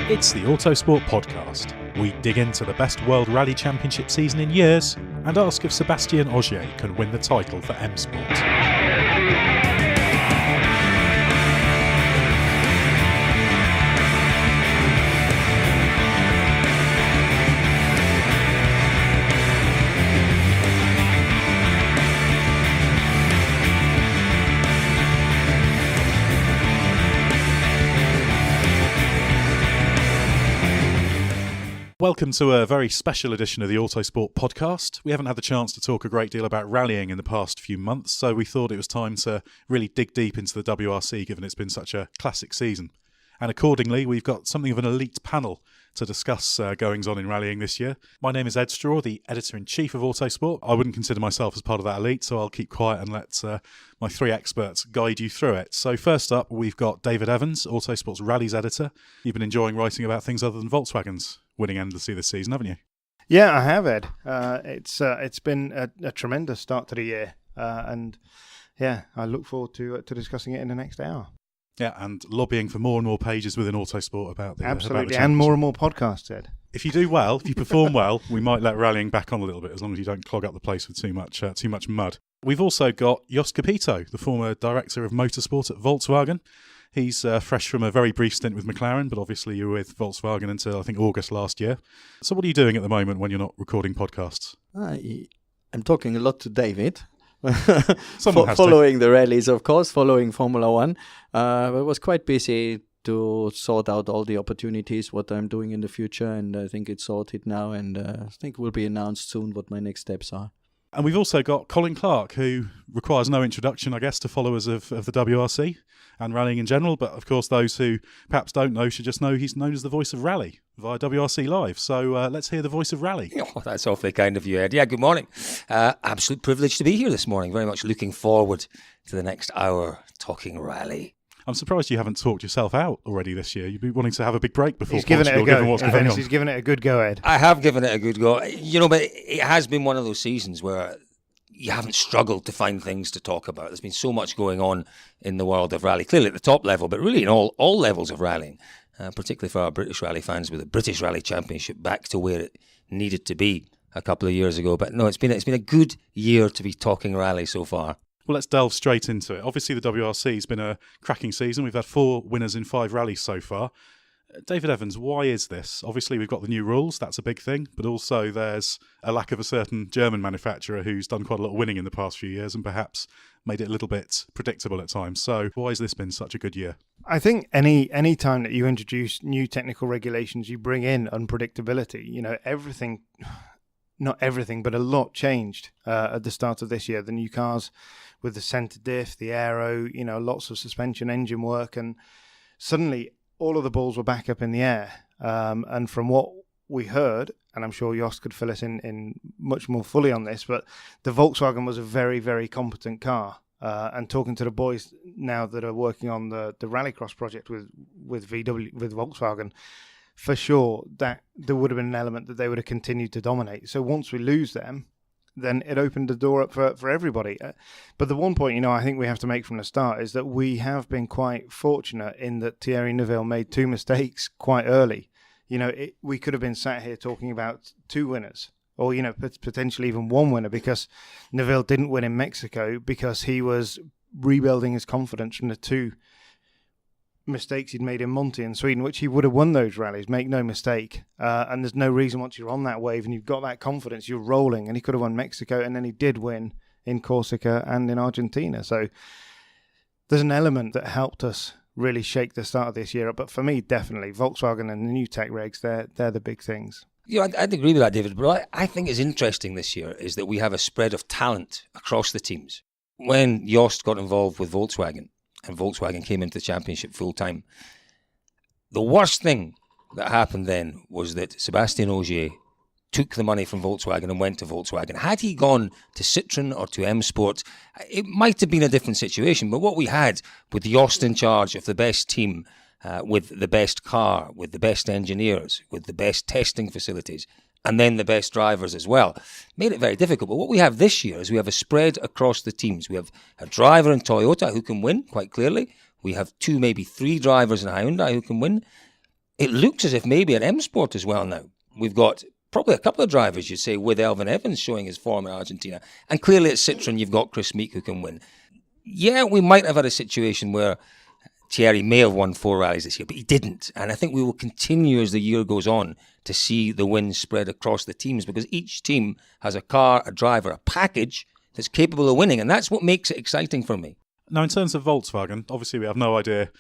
It's the Autosport podcast. We dig into the best World Rally Championship season in years and ask if Sebastien Ogier can win the title for M Sport. Welcome to a very special edition of the Autosport podcast. We haven't had the chance to talk a great deal about rallying in the past few months, so we thought it was time to really dig deep into the WRC, given it's been such a classic season. And accordingly, we've got something of an elite panel to discuss goings-on in rallying this year. My name is Edd Straw, the Editor-in-Chief of Autosport. I wouldn't consider myself as part of that elite, so I'll keep quiet and let my three experts guide you through it. So first up, we've got David Evans, Autosport's Rallies Editor. You've been enjoying writing about things other than Volkswagens winning endlessly this season, haven't you? Yeah, I have, Ed. It's been a tremendous start to the year, and yeah, I look forward to discussing it in the next hour. Yeah, and lobbying for more and more pages within Autosport about the absolutely, about the and more and more podcasts, Ed. If you do well, if you perform well, we might let rallying back on a little bit, as long as you don't clog up the place with too much mud. We've also got Jost Capito, the former director of motorsport at Volkswagen. He's fresh from a very brief stint with McLaren, but obviously you were with Volkswagen until, I think, August last year. So what are you doing at the moment when you're not recording podcasts? I'm talking a lot to David. Following the rallies, of course, following Formula One. I was quite busy to sort out all the opportunities, what I'm doing in the future, and I think it's sorted now, and I think it will be announced soon what my next steps are. And we've also got Colin Clark, who requires no introduction, I guess, to followers of the WRC and rallying in general. But of course, those who perhaps don't know should just know he's known as the voice of rally via WRC Live. So let's hear the voice of rally. Oh, that's awfully kind of you, Ed. Yeah, good morning. Absolute privilege to be here this morning. Very much looking forward to the next hour talking rally. I'm surprised you haven't talked yourself out already this year. You'd be wanting to have a big break before Portugal, given what's going on. He's given it a good go, Ed. I have given it a good go. You know, but it has been one of those seasons where you haven't struggled to find things to talk about. There's been so much going on in the world of rally, clearly at the top level, but really in all levels of rallying, particularly for our British rally fans, with the British Rally Championship back to where it needed to be a couple of years ago. But no, it's been a good year to be talking rally so far. Well, let's delve straight into it. Obviously, the WRC has been a cracking season. We've had 4 winners in 5 rallies so far. David Evans, why is this? Obviously, we've got the new rules. That's a big thing. But also there's a lack of a certain German manufacturer who's done quite a lot of winning in the past few years and perhaps made it a little bit predictable at times. So why has this been such a good year? I think any time that you introduce new technical regulations, you bring in unpredictability. You know, everything, not everything, but a lot changed at the start of this year. The new cars with the centre diff, the aero, you know, lots of suspension engine work, and suddenly all of the balls were back up in the air. And from what we heard, and I'm sure Jost could fill us in much more fully on this, but the Volkswagen was a very, very competent car. And talking to the boys now that are working on the Rallycross project with Volkswagen, for sure that there would have been an element that they would have continued to dominate. So once we lose them, then it opened the door up for everybody. But the one point, you know, I think we have to make from the start is that we have been quite fortunate in that Thierry Neuville made 2 mistakes quite early. You know, we could have been sat here talking about 2 winners, or, you know, potentially even 1 winner, because Neuville didn't win in Mexico because he was rebuilding his confidence from the 2 mistakes he'd made in Monty in Sweden, which he would have won those rallies, make no mistake. And there's no reason once you're on that wave and you've got that confidence, you're rolling. And he could have won Mexico, and then he did win in Corsica and in Argentina. So there's an element that helped us really shake the start of this year up. But for me, definitely, Volkswagen and the new tech regs, they're the big things. Yeah, I'd agree with that, David. But what I think is interesting this year is that we have a spread of talent across the teams. When Jost got involved with Volkswagen, and Volkswagen came into the championship full time, the worst thing that happened then was that Sebastien Ogier took the money from Volkswagen and went to Volkswagen. Had he gone to Citroen or to M Sport, it might have been a different situation. But what we had with Jost in charge of the best team, with the best car, with the best engineers, with the best testing facilities, and then the best drivers as well, made it very difficult. But what we have this year is we have a spread across the teams. We have a driver in Toyota who can win, quite clearly. We have 2, maybe 3 drivers in Hyundai who can win. it looks as if maybe at M Sport as well now, we've got probably a couple of drivers, you'd say, with Elfyn Evans showing his form in Argentina. And clearly at Citroen, you've got Chris Meek who can win. Yeah, we might have had a situation where Thierry may have won 4 rallies this year, but he didn't. And I think we will continue as the year goes on to see the wins spread across the teams, because each team has a car, a driver, a package that's capable of winning. And that's what makes it exciting for me. Now, in terms of Volkswagen, obviously we have no idea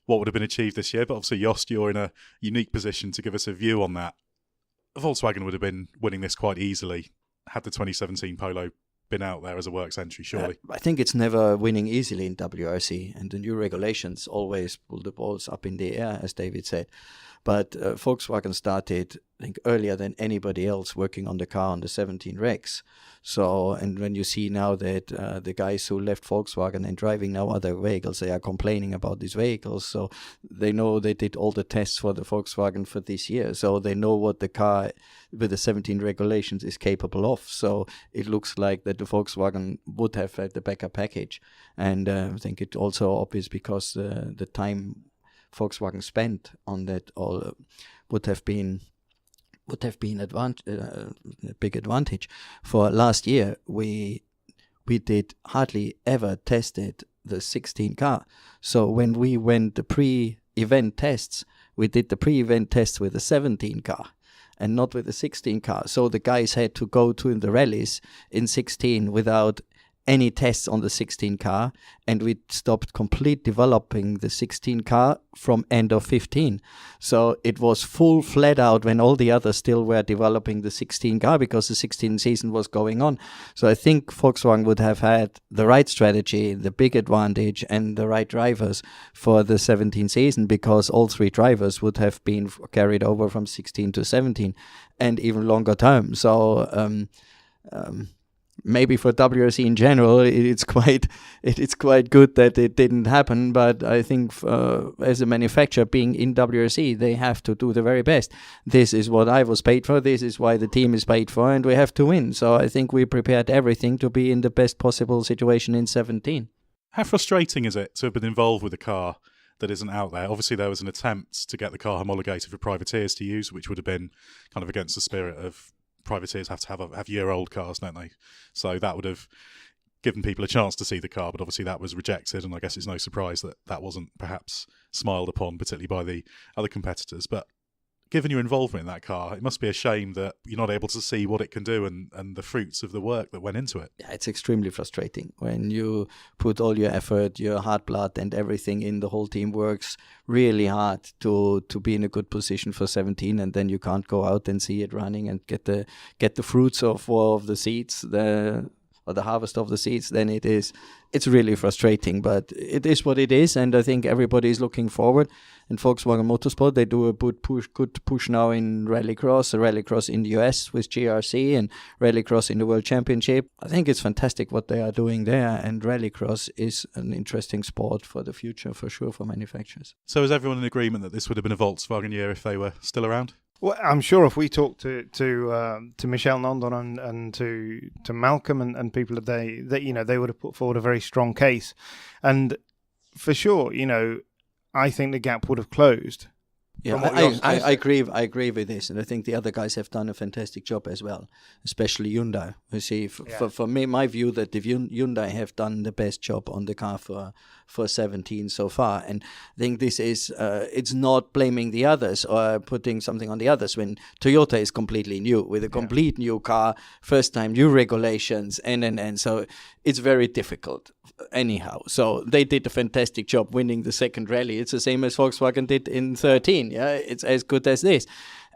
what would have been achieved this year, but obviously, Jost, you're in a unique position to give us a view on that. Volkswagen would have been winning this quite easily had the 2017 Polo been out there as a works entry, surely. I think it's never winning easily in WRC, and the new regulations always pull the balls up in the air, as David said. But Volkswagen started, I think, earlier than anybody else working on the car on the 17 Rex. So, and when you see now that the guys who left Volkswagen and driving now other vehicles, they are complaining about these vehicles. So they know they did all the tests for the Volkswagen for this year. So they know what the car with the 17 regulations is capable of. So it looks like that the Volkswagen would have had the backup package. And I think it also obvious because the time Volkswagen spent on that all would have been a big advantage. For last year, we did hardly ever tested the 16 car. So when we went the pre-event tests, we did the pre-event tests with the 17 car and not with the 16 car. So the guys had to go to the rallies in 16 without any tests on the 16 car, and we stopped complete developing the 16 car from end of 15. So it was full flat out when all the others still were developing the 16 car because the 16 season was going on. So I think Volkswagen would have had the right strategy, the big advantage, and the right drivers for the 17 season, because all 3 drivers would have been carried over from 16 to 17 and even longer term. So maybe for WRC in general, it's quite good that it didn't happen. But I think as a manufacturer being in WRC, they have to do the very best. This is what I was paid for. This is why the team is paid for, and we have to win. So I think we prepared everything to be in the best possible situation in 17. How frustrating is it to have been involved with a car that isn't out there? Obviously, there was an attempt to get the car homologated for privateers to use, which would have been kind of against the spirit of privateers have to have year-old cars, don't they? So that would have given people a chance to see the car, but obviously that was rejected, and I guess it's no surprise that that wasn't perhaps smiled upon, particularly by the other competitors. But given your involvement in that car, it must be a shame that you're not able to see what it can do and the fruits of the work that went into it. Yeah, it's extremely frustrating when you put all your effort, your heart, blood, and everything in. The whole team works really hard to be in a good position for 17, and then you can't go out and see it running and get the fruits of the seeds, or the harvest of the seeds. Then it's really frustrating, but it is what it is, and I think everybody is looking forward. And Volkswagen Motorsport, they do a good push now in rallycross in the US with GRC, and rallycross in the World Championship. I think it's fantastic what they are doing there, and rallycross is an interesting sport for the future, for sure, for manufacturers. So is everyone in agreement that this would have been a Volkswagen year if they were still around? Well, I'm sure if we talk to Michel Nondon and to Malcolm and people that they would have put forward a very strong case, and for sure, I think the gap would have closed. Yeah, I agree with this, and I think the other guys have done a fantastic job as well, especially Hyundai. You see, for me, my view that the Hyundai have done the best job on the car for 17 so far, and I think this is it's not blaming the others or putting something on the others when Toyota is completely new with a complete new car, first time new regulations, and so it's very difficult. Anyhow, so they did a fantastic job winning the second rally. It's the same as Volkswagen did in 13. Yeah, it's as good as this,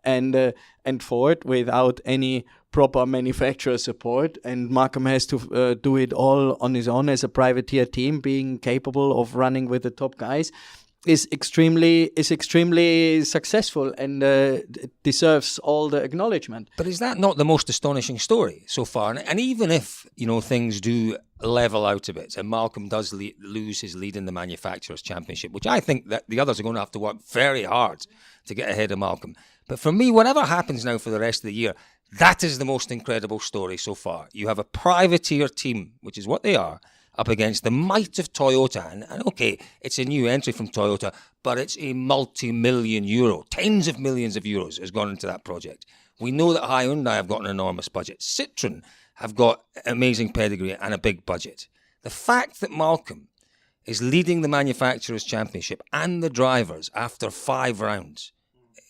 and Ford without any proper manufacturer support, and Malcolm has to do it all on his own as a privateer team, being capable of running with the top guys, is extremely successful and deserves all the acknowledgement. But is that not the most astonishing story so far? And even if things do level out a bit, and Malcolm does lose his lead in the Manufacturers' Championship, which I think that the others are going to have to work very hard to get ahead of Malcolm. But for me, whatever happens now for the rest of the year, that is the most incredible story so far. You have a privateer team, which is what they are, up against the might of Toyota. And okay, it's a new entry from Toyota, but it's a multi-million euro, tens of millions of euros has gone into that project. We know that Hyundai have got an enormous budget. Citroen have got amazing pedigree and a big budget. The fact that Malcolm is leading the Manufacturers' Championship and the drivers after 5 rounds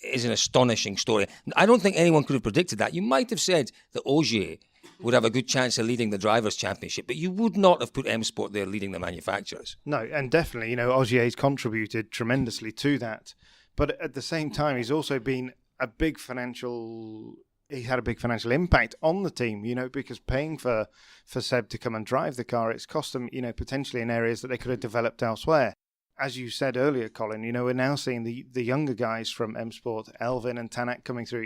is an astonishing story. I don't think anyone could have predicted that. You might have said that Ogier would have a good chance of leading the Drivers' Championship, but you would not have put M Sport there leading the manufacturers. No, and definitely, Ogier's contributed tremendously to that. But at the same time, he's also been he had a big financial impact on the team, because paying for Seb to come and drive the car, it's cost them, potentially in areas that they could have developed elsewhere. As you said earlier, Colin, we're now seeing the younger guys from M Sport, Elfyn and DMACK coming through.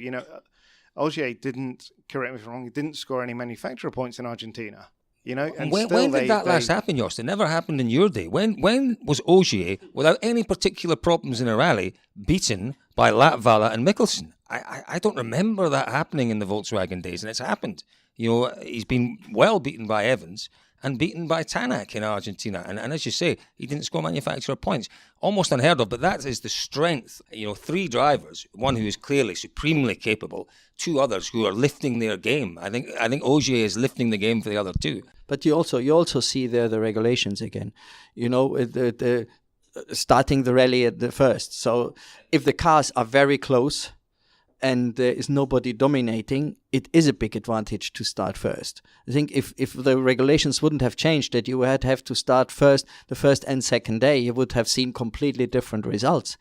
Ogier didn't, correct me if I'm wrong, he didn't score any manufacturer points in Argentina. And when did that last happen, Jost? It never happened in your day. When was Ogier, without any particular problems in a rally, beaten by Latvala and Mikkelsen? I don't remember that happening in the Volkswagen days, and it's happened. He's been well beaten by Evans and beaten by DMACK in Argentina. And as you say, he didn't score manufacturer points. Almost unheard of, but that is the strength. 3 drivers, one who is clearly supremely capable, 2 others who are lifting their game. I think Ogier is lifting the game for the other 2. But you also see there the regulations again. The starting the rally at the first. So if the cars are very close and there is nobody dominating, it is a big advantage to start first. I think if the regulations wouldn't have changed, that you would have to start first, the first and second day, you would have seen completely different results.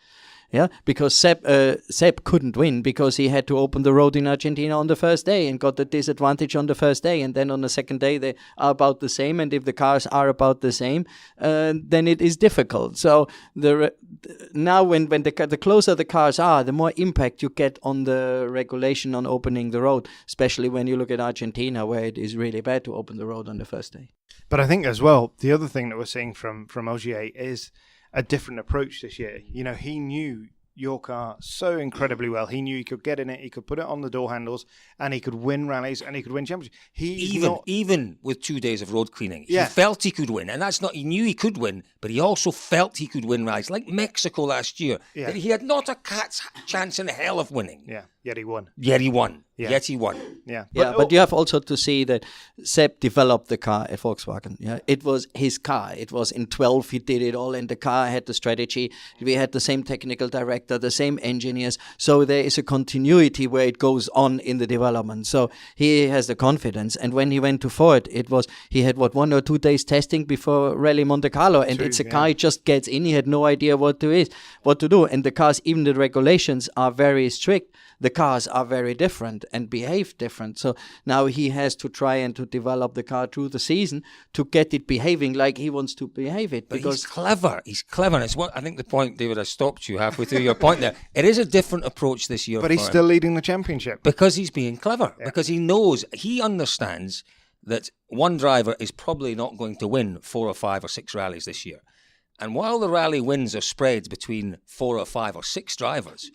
Yeah, because Seb couldn't win because he had to open the road in Argentina on the first day and got the disadvantage on the first day. And then on the second day, they are about the same. And if the cars are about the same, then it is difficult. So now when the closer the cars are, the more impact you get on the regulation on opening the road, especially when you look at Argentina, where it is really bad to open the road on the first day. But I think as well, the other thing that we're seeing from Ogier is a different approach this year. He knew your car so incredibly well. He knew he could get in it, he could put it on the door handles, and he could win rallies, and he could win championships. Even with 2 days of road cleaning, he felt he could win, and he knew he could win, but he also felt he could win rallies, like Mexico last year. Yeah. That he had not a cat's chance in hell of winning. Yeah, yet he won. Yeah. But you have also to see that Seb developed the car at Volkswagen. Yeah, it was his car. It was in 12 he did it all, and the car had the strategy. We had the same technical director, the same engineers. So there is a continuity where it goes on in the development. So he has the confidence. And when he went to Ford, he had 1 or 2 days testing before Rally Monte Carlo, and it's a car he just gets in. He had no idea what to do. And the cars, even the regulations are very strict. The cars are very different and behave different. So now he has to try and to develop the car through the season to get it behaving like he wants to behave it. But he's clever. And it's I think the point, David, I stopped you halfway through your point there. It is a different approach this year. But he's still leading the championship. Because he's being clever. Yeah. Because he understands that one driver is probably not going to win 4 or 5 or 6 rallies this year. And while the rally wins are spread between 4 or 5 or 6 drivers,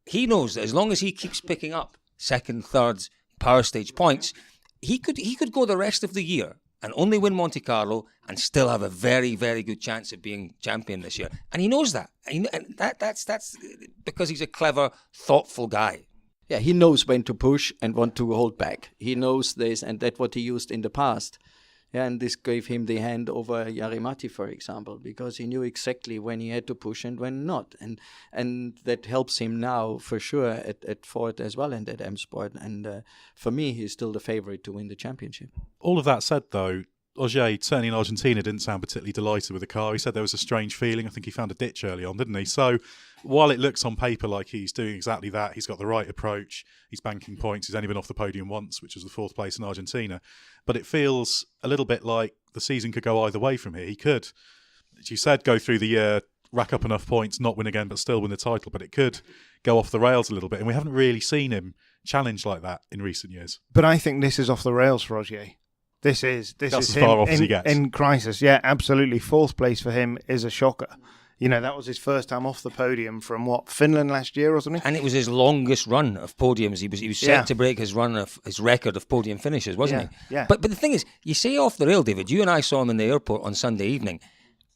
he knows that as long as he keeps picking up second, third, power stage points, he could go the rest of the year and only win Monte Carlo and still have a very, very good chance of being champion this year. And he knows that. And that's because he's a clever, thoughtful guy. Yeah, he knows when to push and when to hold back. He knows this, and that's what he used in the past. Yeah, and this gave him the hand over Jari-Matti, for example, because he knew exactly when he had to push and when not. And that helps him now, for sure, at Ford as well and at M Sport. And for me, he's still the favorite to win the championship. All of that said, though, Ogier, certainly in Argentina, didn't sound particularly delighted with the car. He said there was a strange feeling. I think he found a ditch early on, didn't he? So while it looks on paper like he's doing exactly that, he's got the right approach, he's banking points, he's only been off the podium once, which was the 4th place in Argentina. But it feels a little bit like the season could go either way from here. He could, as you said, go through the year, rack up enough points, not win again, but still win the title. But it could go off the rails a little bit. And we haven't really seen him challenge like that in recent years. But I think this is off the rails for Ogier. This is as far off as he gets. In crisis. Yeah, absolutely. 4th place for him is a shocker. You know, that was his first time off the podium from Finland last year or something. And it was his longest run of podiums. He was set to break his record of podium finishes, wasn't he? Yeah. But the thing is, you say off the rail, David. You and I saw him in the airport on Sunday evening,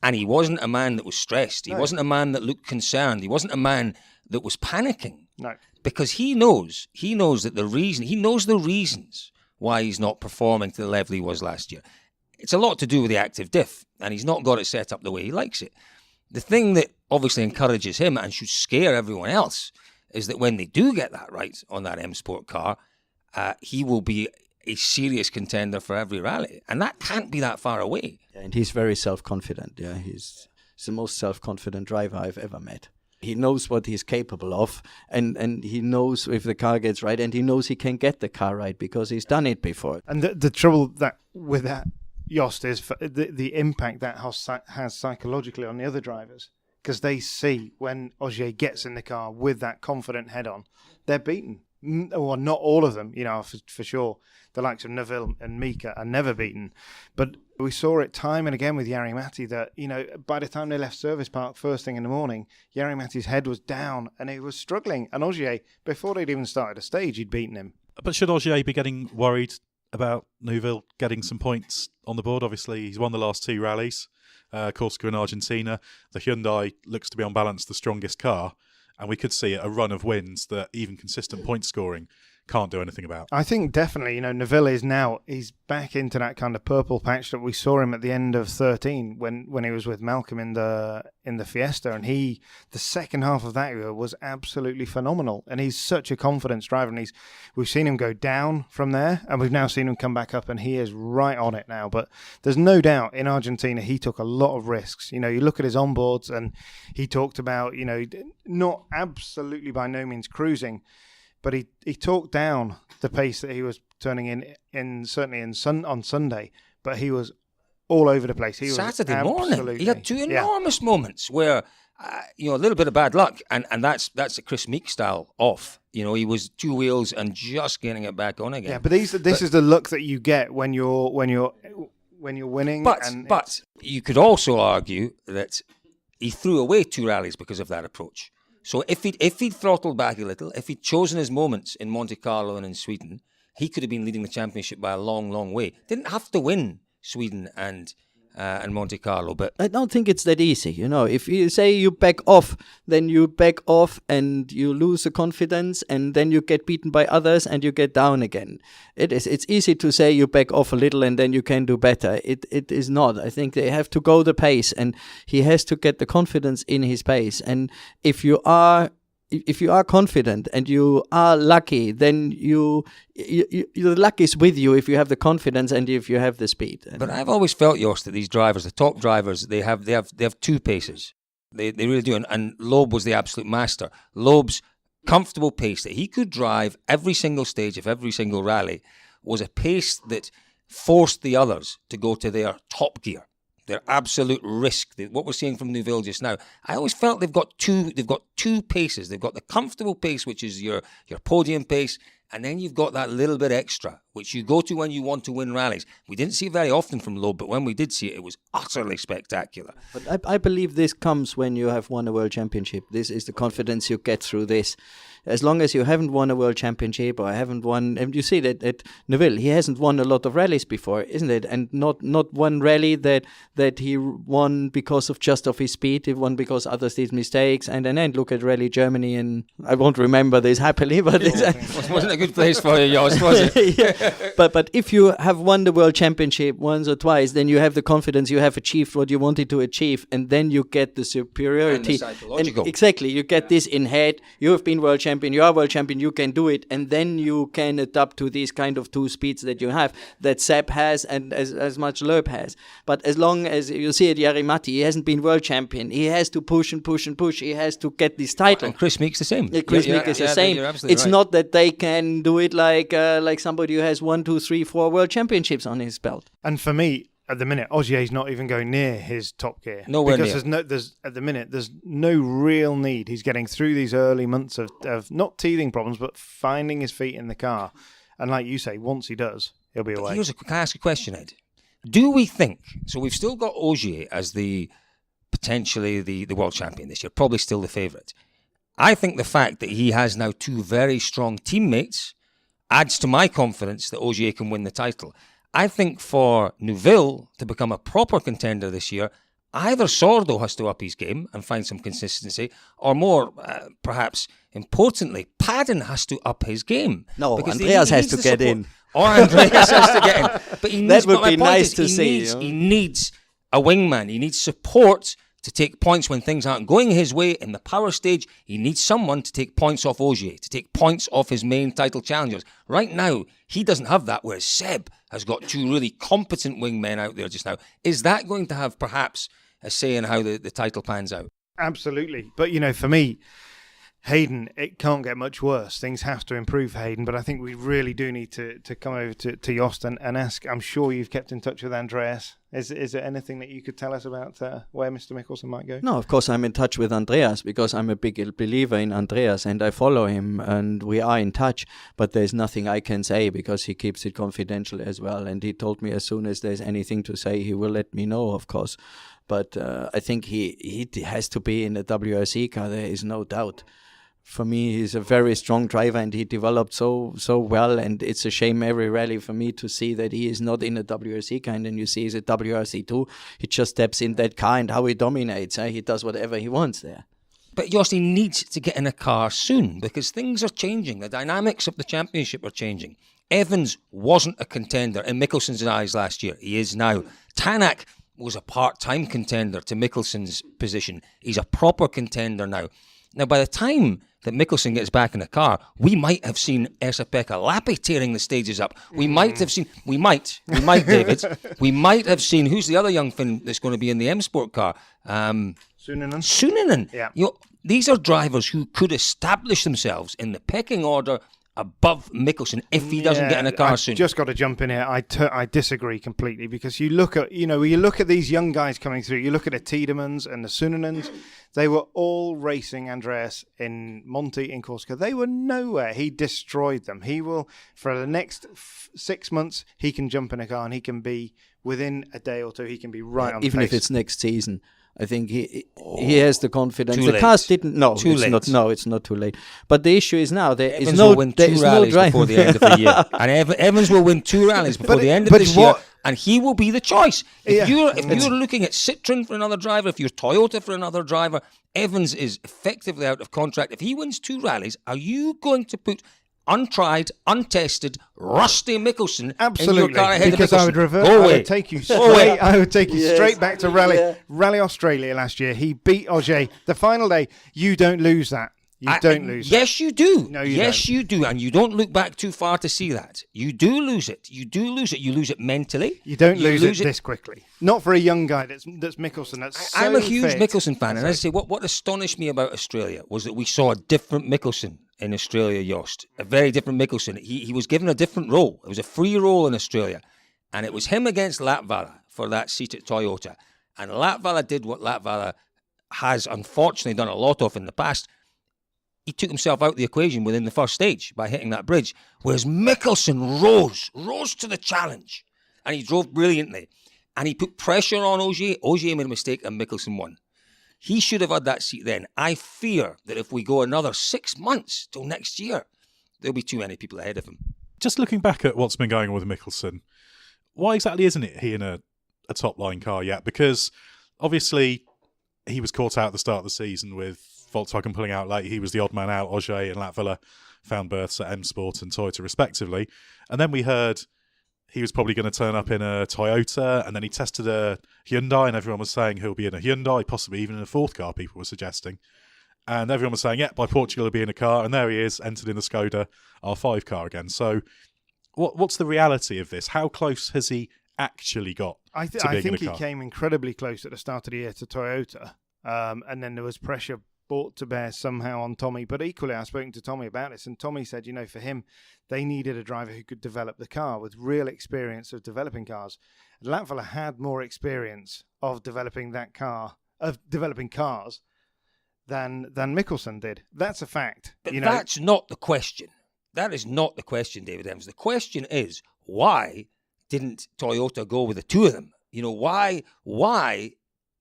and he wasn't a man that was stressed. He wasn't a man that looked concerned. He wasn't a man that was panicking. No. Because he knows that the reasons why he's not performing to the level he was last year. It's a lot to do with the active diff, and he's not got it set up the way he likes it. The thing that obviously encourages him and should scare everyone else is that when they do get that right on that M Sport car, he will be a serious contender for every rally, and that can't be that far away. And he's very self-confident. Yeah, he's the most self-confident driver I've ever met. He knows what he's capable of, and he knows if the car gets right, and he knows he can get the car right because he's done it before. And the trouble with that, Jost, is for the impact that has psychologically on the other drivers, because they see when Ogier gets in the car with that confident head on, they're beaten. Well, not all of them, you know, for sure. The likes of Neuville and Mika are never beaten. But we saw it time and again with Jari-Matti that, you know, by the time they left service park first thing in the morning, Jari-Matti's head was down and he was struggling. And Ogier, before they'd even started a stage, he'd beaten him. But should Ogier be getting worried about Neuville getting some points on the board? Obviously, he's won the last two rallies, Corsica and Argentina. The Hyundai looks to be on balance the strongest car, and we could see a run of wins that even consistent point scoring can't do anything about. I think definitely, you know, Neuville he's back into that kind of purple patch that we saw him at the end of 13 when he was with Malcolm in the Fiesta, and the second half of that year was absolutely phenomenal, and he's such a confidence driver, and we've seen him go down from there, and we've now seen him come back up, and he is right on it now. But there's no doubt in Argentina he took a lot of risks. You know, you look at his onboards, and he talked about, you know, not absolutely by no means cruising, but he talked down the pace that he was turning in certainly on Sunday, but he was all over the place. Saturday morning, he had two enormous moments where, a little bit of bad luck, and that's a Chris Meek style off. You know, he was two wheels and just getting it back on again. Yeah, but this is the luck that you get when you're winning. But you could also argue that he threw away two rallies because of that approach. So if he'd throttled back a little, if he'd chosen his moments in Monte Carlo and in Sweden, he could have been leading the championship by a long, long way. Didn't have to win Sweden and Monte Carlo, but I don't think it's that easy. You know, if you say you back off, then you back off and you lose the confidence, and then you get beaten by others and you get down again. It's easy to say you back off a little and then you can do better. It is not. I think they have to go the pace, and he has to get the confidence in his pace. And if you are confident and you are lucky, then the luck is with you if you have the confidence and if you have the speed. But I've always felt, Jost, that these drivers, the top drivers, they have two paces. They really do. And Loeb was the absolute master. Loeb's comfortable pace that he could drive every single stage of every single rally was a pace that forced the others to go to their top gear. Their absolute risk. What we're seeing from Neuville just now, I always felt they've got two paces. They've got the comfortable pace, which is your podium pace, and then you've got that little bit extra, which you go to when you want to win rallies. We didn't see it very often from Loeb, but when we did see it, it was utterly spectacular. But I believe this comes when you have won a world championship. This is the confidence you get through this. As long as you haven't won a world championship or haven't won, and you see that at Neuville, he hasn't won a lot of rallies before, isn't it? And not one rally that he won because of his speed. He won because others did mistakes. And then look at Rally Germany, and I won't remember this happily, but it wasn't a good place for you, Jost, was it? Yeah. But if you have won the world championship once or twice, then you have the confidence you have achieved what you wanted to achieve, and then you get the superiority. And the psychological. Exactly, you get this in head. You have been world champion, you are world champion, you can do it, and then you can adapt to these kind of two speeds that you have, that Seb has and as much Loeb has. But as long as you see at Jari-Matti, he hasn't been world champion, he has to push and push and push, he has to get this title. And Chris Meek's the same. Yeah, Chris Meek is the same. It's right. not that they can do it like somebody who has 1, 2, 3, 4 world championships on his belt. And for me, at the minute, Ogier's not even going near his top gear. Nowhere because near. There's no real need. He's getting through these early months of not teething problems, but finding his feet in the car. And like you say, once he does, he'll be away. Can I ask a question, Ed? Do we think, so we've still got Ogier as the potentially the world champion this year, probably still the favourite. I think the fact that he has now two very strong teammates adds to my confidence that Ogier can win the title. I think for Neuville to become a proper contender this year, either Sordo has to up his game and find some consistency, or more, perhaps importantly, Paddon has to up his game. No, because Andreas has to get in. Or Andreas has to get in. But he needs, that would be nice to see. He needs a wingman. He needs support to take points when things aren't going his way in the power stage. He needs someone to take points off Ogier, to take points off his main title challengers. Right now, he doesn't have that, whereas Seb has got two really competent wingmen out there just now. Is that going to have perhaps a say in how the title pans out? Absolutely. But, for me, Hayden, it can't get much worse. Things have to improve for Hayden, but I think we really do need to come over to Jost and ask. I'm sure you've kept in touch with Andreas. Is there anything that you could tell us about where Mr. Mikkelsen might go? No, of course I'm in touch with Andreas because I'm a big believer in Andreas and I follow him and we are in touch, but there's nothing I can say because he keeps it confidential as well, and he told me as soon as there's anything to say he will let me know, of course. But I think he has to be in the WRC car, there is no doubt. For me, he's a very strong driver and he developed so well, and it's a shame every rally for me to see that he is not in a WRC car, and then you see he's a WRC2. He just steps in that car and how he dominates. He does whatever he wants there. But Jost, he needs to get in a car soon because things are changing. The dynamics of the championship are changing. Evans wasn't a contender in Mikkelsen's eyes last year. He is now. Tanak was a part-time contender to Mikkelsen's position. He's a proper contender now. Now, by the time that Mikkelsen gets back in the car, we might have seen Esa-Pekka Lappi tearing the stages up. We might, David. We might have seen, who's the other young Finn that's going to be in the M Sport car? Suninen. Yeah. These are drivers who could establish themselves in the pecking order above Mikkelsen if he doesn't get in a car soon. I just got to jump in here. I disagree completely because you look at these young guys coming through. You look at the Tiedemans and the Suninens. They were all racing Andreas in Monte, in Corsica. They were nowhere. He destroyed them. He will, for the next 6 months, he can jump in a car and he can be, within a day or two, he can be right on the even pace. if it's next season. I think he has the confidence. Too the late. cars didn't. No, Too it's late. not. No, it's not too late. But the issue is now there Evans is no. will win There two is rallies no before the end of the year, and Evans will win 2 rallies before the end of this year, and he will be the choice. If you're looking at Citroen for another driver, if you're Toyota for another driver, Evans is effectively out of contract. If he wins 2 rallies, are you going to put untried, untested, rusty Mikkelsen in your car ahead because of Mikkelsen? I would revert. Go away. I would take you straight. I would take you Yes. straight back to Rally Australia last year. He beat Ogier the final day. You don't lose that. You don't lose that. Yes, you do. No, you yes, don't. you do. And you don't look back too far to see that. You do lose it. You do lose it. You lose it mentally. You don't lose it this quickly. Not for a young guy that's Mikkelsen. I'm a huge fit. Mikkelsen fan. And as I say, what astonished me about Australia was that we saw a different Mikkelsen in Australia, Jost. A very different Mikkelsen. He was given a different role. It was a free role in Australia. And it was him against Latvala for that seat at Toyota. And Latvala did what Latvala has unfortunately done a lot of in the past. He took himself out of the equation within the first stage by hitting that bridge, whereas Mikkelsen rose to the challenge, and he drove brilliantly, and he put pressure on Ogier. Ogier made a mistake, and Mikkelsen won. He should have had that seat then. I fear that if we go another 6 months till next year, there'll be too many people ahead of him. Just looking back at what's been going on with Mikkelsen, why exactly isn't he in a top-line car yet? Because obviously he was caught out at the start of the season with Volkswagen pulling out late. He was the odd man out. Ogier and Latvala found berths at M Sport and Toyota respectively. And then we heard he was probably going to turn up in a Toyota, and then he tested a Hyundai, and everyone was saying he'll be in a Hyundai, possibly even in a 4th car, people were suggesting. And everyone was saying, yeah, by Portugal he'll be in a car, and there he is, entered in the Skoda R5 car again. So what's the reality of this? How close has he actually got I to being think in a car? he came incredibly close at the start of the year to Toyota, and then there was pressure brought to bear somehow on Tommy. But equally, I've spoken to Tommy about this, and Tommy said, for him, they needed a driver who could develop the car with real experience of developing cars. Latvala had more experience of developing cars than Mikkelsen did. That's a fact. But that's not the question. That is not the question, David Evans. The question is, why didn't Toyota go with the 2 of them? Why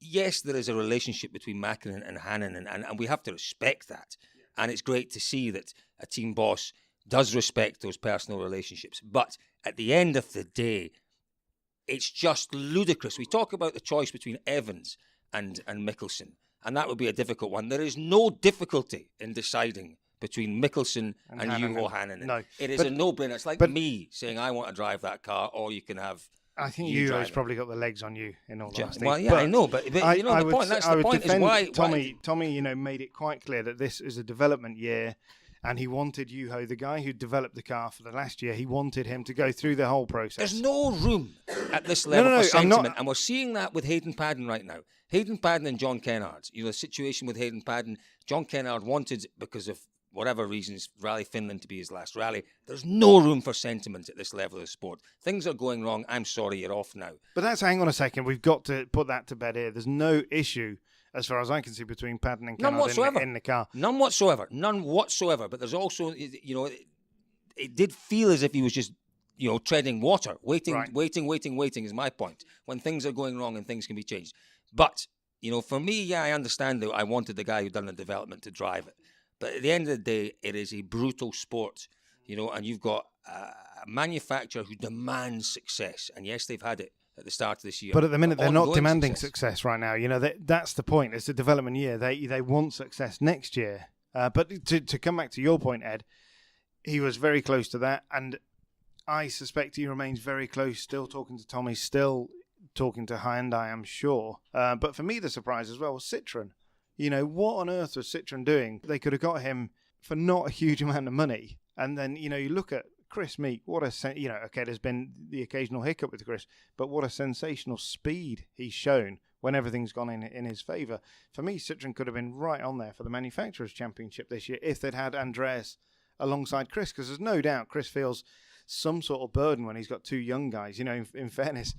yes, there is a relationship between Mäkinen and Hannon, and we have to respect that. And it's great to see that a team boss does respect those personal relationships. But at the end of the day, it's just ludicrous. We talk about the choice between Evans and Mikkelsen, and that would be a difficult one. There is no difficulty in deciding between Mikkelsen and Juho Hannon. No, it is a no-brainer. It's like me saying I want to drive that car, or you can have. I think Juho's probably got the legs on you, in all honesty. Well, yeah, I know, but the point. That's the point. Is why Tommy, made it quite clear that this is a development year, and he wanted Juho, the guy who developed the car for the last year, he wanted him to go through the whole process. There's no room at this level for sentiment, and we're seeing that with Hayden Paddon right now. Hayden Paddon and John Kennard. The situation with Hayden Paddon, John Kennard wanted, because of whatever reasons, Rally Finland to be his last rally. There's no room for sentiment at this level of sport. Things are going wrong. I'm sorry, you're off now. But hang on a second. We've got to put that to bed here. There's no issue, as far as I can see, between Paddon and Kennard in the car. None whatsoever. None whatsoever. But there's also, it did feel as if he was just, treading water, waiting is my point. When things are going wrong and things can be changed. But, for me, I understand that I wanted the guy who'd done the development to drive it. But at the end of the day, it is a brutal sport, and you've got a manufacturer who demands success. And yes, they've had it at the start of this year. But at the minute, they're not demanding success right now. That's the point. It's a development year. They want success next year. But to come back to your point, Ed, he was very close to that. And I suspect he remains very close, still talking to Tommy, still talking to Hyundai, I'm sure. But for me, the surprise as well was Citroen. What on earth was Citroen doing? They could have got him for not a huge amount of money. And then, you look at Chris Meek, okay, there's been the occasional hiccup with Chris, but what a sensational speed he's shown when everything's gone in his favour. For me, Citroen could have been right on there for the Manufacturers' Championship this year if they'd had Andreas alongside Chris, because there's no doubt Chris feels some sort of burden when he's got two young guys. In fairness,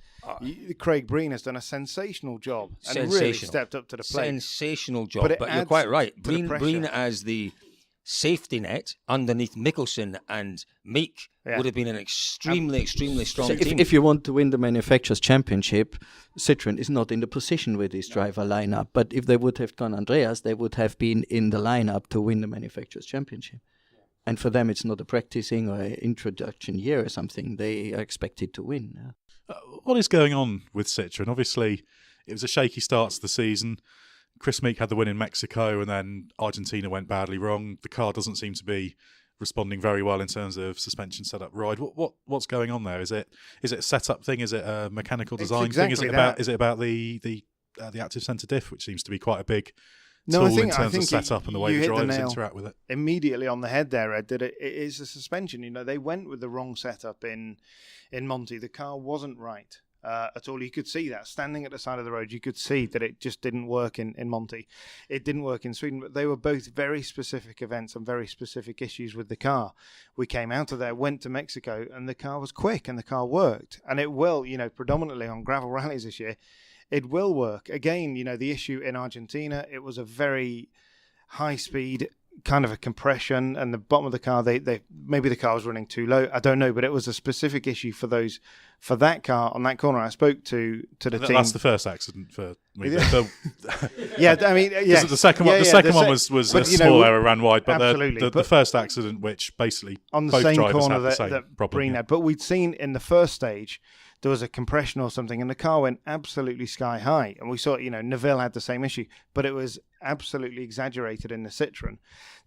Craig Breen has done a sensational job and really stepped up to the plate. Sensational job, but you're quite right. Breen as the safety net underneath Mikkelsen and Meek would have been an extremely strong team. If you want to win the Manufacturers' Championship, Citroen is not in the position with this driver lineup. But if they would have gone Andreas, they would have been in the lineup to win the Manufacturers' Championship. And for them, it's not a practicing or an introduction year or something. They are expected to win. What is going on with Citroen? Obviously, it was a shaky start to the season. Chris Meek had the win in Mexico, and then Argentina went badly wrong. The car doesn't seem to be responding very well in terms of suspension setup ride. What's going on there? Is it a setup thing? Is it a mechanical design thing? Is it about the active centre diff, which seems to be quite a big tool in terms of setup and the way the drivers interact with it? Immediately on the head there, Ed, that it is a suspension. They went with the wrong setup in Monty. The car wasn't right at all. You could see that. Standing at the side of the road, you could see that it just didn't work in Monty. It didn't work in Sweden, but they were both very specific events and very specific issues with the car. We came out of there, went to Mexico, and the car was quick and the car worked. And it will, predominantly on gravel rallies this year, it will work. Again, the issue in Argentina, it was a very high speed, kind of a compression, and the bottom of the car, they maybe the car was running too low. I don't know, but it was a specific issue for that car on that corner. I spoke to the team. That's the first accident for me. The second one. The second one was a small error, ran wide, but the first accident, which basically on the both same drivers corner had the same problem. Breen had. But we'd seen in the first stage, there was a compression or something, and the car went absolutely sky high. And we saw, Neuville had the same issue, but it was absolutely exaggerated in the Citroen.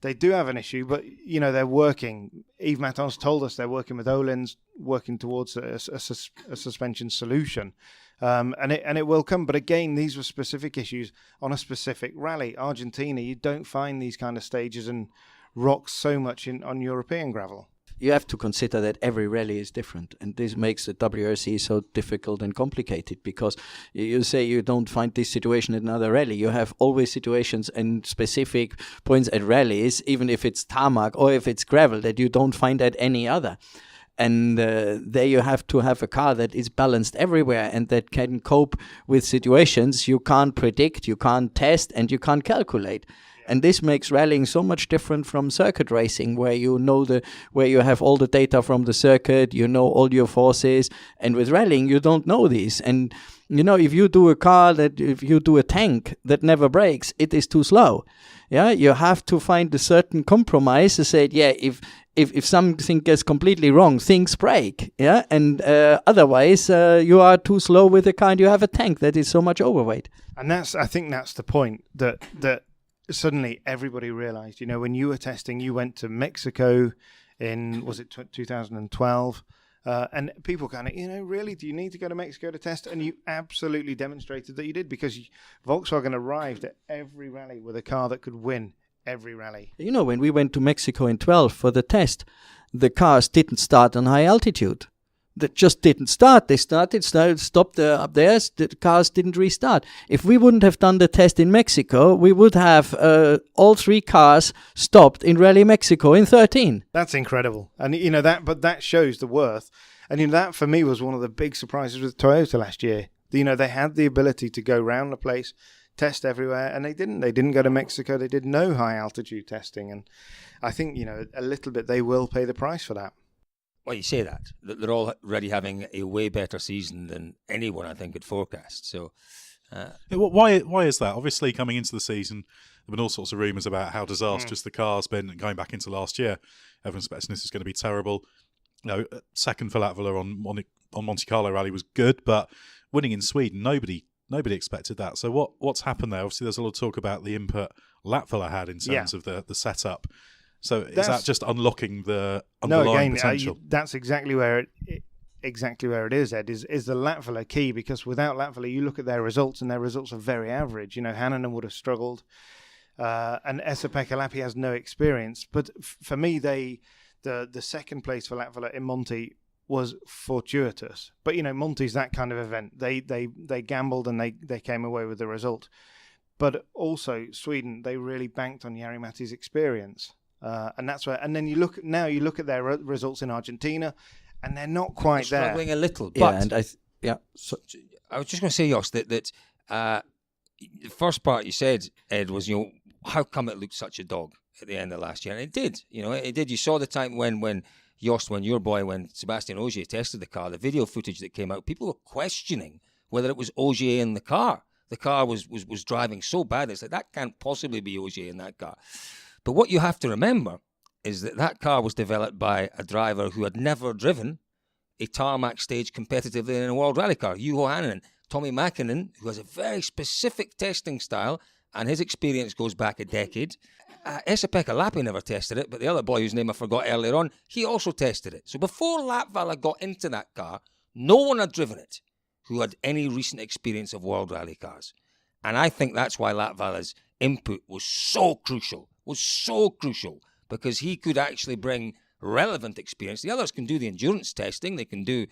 They do have an issue, but, they're working. Yves Mattons told us they're working with Öhlins, working towards a suspension solution. And it will come. But again, these were specific issues on a specific rally. Argentina, you don't find these kind of stages and rocks so much on European gravel. You have to consider that every rally is different, and this makes the WRC so difficult and complicated, because you say you don't find this situation in another rally. You have always situations and specific points at rallies, even if it's tarmac or if it's gravel, that you don't find at any other. And there you have to have a car that is balanced everywhere and that can cope with situations you can't predict, you can't test, and you can't calculate. And this makes rallying so much different from circuit racing, where where you have all the data from the circuit, all your forces. And with rallying, you don't know these. And if you do a tank that never breaks, it is too slow. Yeah, you have to find a certain compromise to say, if something gets completely wrong, things break. Yeah, and otherwise you are too slow with the car, and you have a tank that is so much overweight. And I think that's the point that suddenly everybody realized. When you were testing, you went to Mexico in 2012. And people kind of, really, do you need to go to Mexico to test? And you absolutely demonstrated that you did, because Volkswagen arrived at every rally with a car that could win every rally. When we went to Mexico in 12 for the test, the cars didn't start on high altitude. They just didn't start. They stopped up there. The cars didn't restart. If we wouldn't have done the test in Mexico, we would have all 3 cars stopped in Rally Mexico in 13. That's incredible. And but that shows the worth. And that for me was one of the big surprises with Toyota last year. They had the ability to go around the place, test everywhere, and they didn't. They didn't go to Mexico. They did no high altitude testing. And I think, a little bit they will pay the price for that. Well, you say that they're already having a way better season than anyone, I think, had forecast. So, why is that? Obviously, coming into the season, there have been all sorts of rumours about how disastrous the car's been. And going back into last year, everyone's expecting this is going to be terrible. Second for Latvala on Monte Carlo rally was good, but winning in Sweden, nobody expected that. So what's happened there? Obviously, there's a lot of talk about the input Latvala had in terms of the setup. So is that just unlocking the underlying potential? That's exactly where it is, Ed, is the Latvala key, because without Latvala, you look at their results, and their results are very average. Hannanen would have struggled, and Esa-Pekka Lappi has no experience. But for me, the second place for Latvala in Monte was fortuitous. But, Monte's that kind of event. They gambled, and they came away with the result. But also, Sweden, they really banked on Jari-Matti's experience. And that's where, and then you look at their results in Argentina, and they're not quite there. Struggling a little, but So I was just going to say, Jost, that the first part you said, Ed, was how come it looked such a dog at the end of last year? And it did, it did. You saw the time when Sebastien Ogier tested the car, the video footage that came out, people were questioning whether it was Ogier in the car. The car was driving so bad, it's like, that can't possibly be Ogier in that car. But what you have to remember is that car was developed by a driver who had never driven a tarmac stage competitively in a World Rally car, Juho Hänninen. Tommy Mäkinen, who has a very specific testing style, and his experience goes back a decade. Esa-Pekka Lappi never tested it, but the other boy whose name I forgot earlier on, he also tested it. So before Latvala got into that car, no one had driven it who had any recent experience of World Rally cars. And I think that's why Latvala's input was so crucial, because he could actually bring relevant experience. The others can do the endurance testing, they can do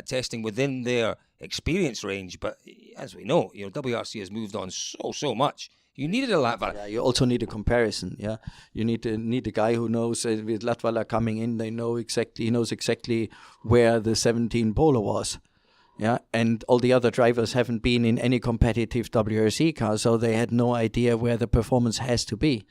testing within their experience range, but as we know, WRC has moved on so much. You needed a Latvala. Yeah, you also need a comparison. Yeah, you need a guy who knows with Latvala coming in, he knows exactly where the 17 Polo was. Yeah, and all the other drivers haven't been in any competitive WRC car, so they had no idea where the performance has to be.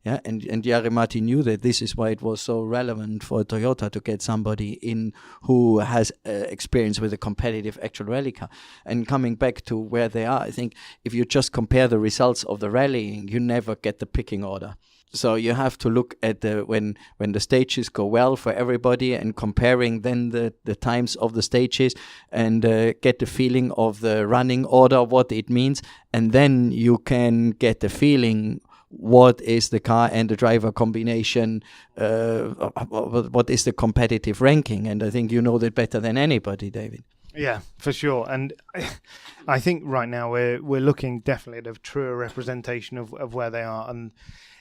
Yeah, and Jari-Matti knew that. This is why it was so relevant for Toyota to get somebody in who has experience with a competitive actual rally car. And coming back to where they are, I think if you just compare the results of the rallying, you never get the picking order. So you have to look at when the stages go well for everybody, and comparing then the times of the stages, and get the feeling of the running order, what it means, and then you can get the feeling what is the car and the driver combination, what is the competitive ranking. And I think you know that better than anybody, David. Yeah, for sure. And I think right now we're looking definitely at a truer representation of where they are. And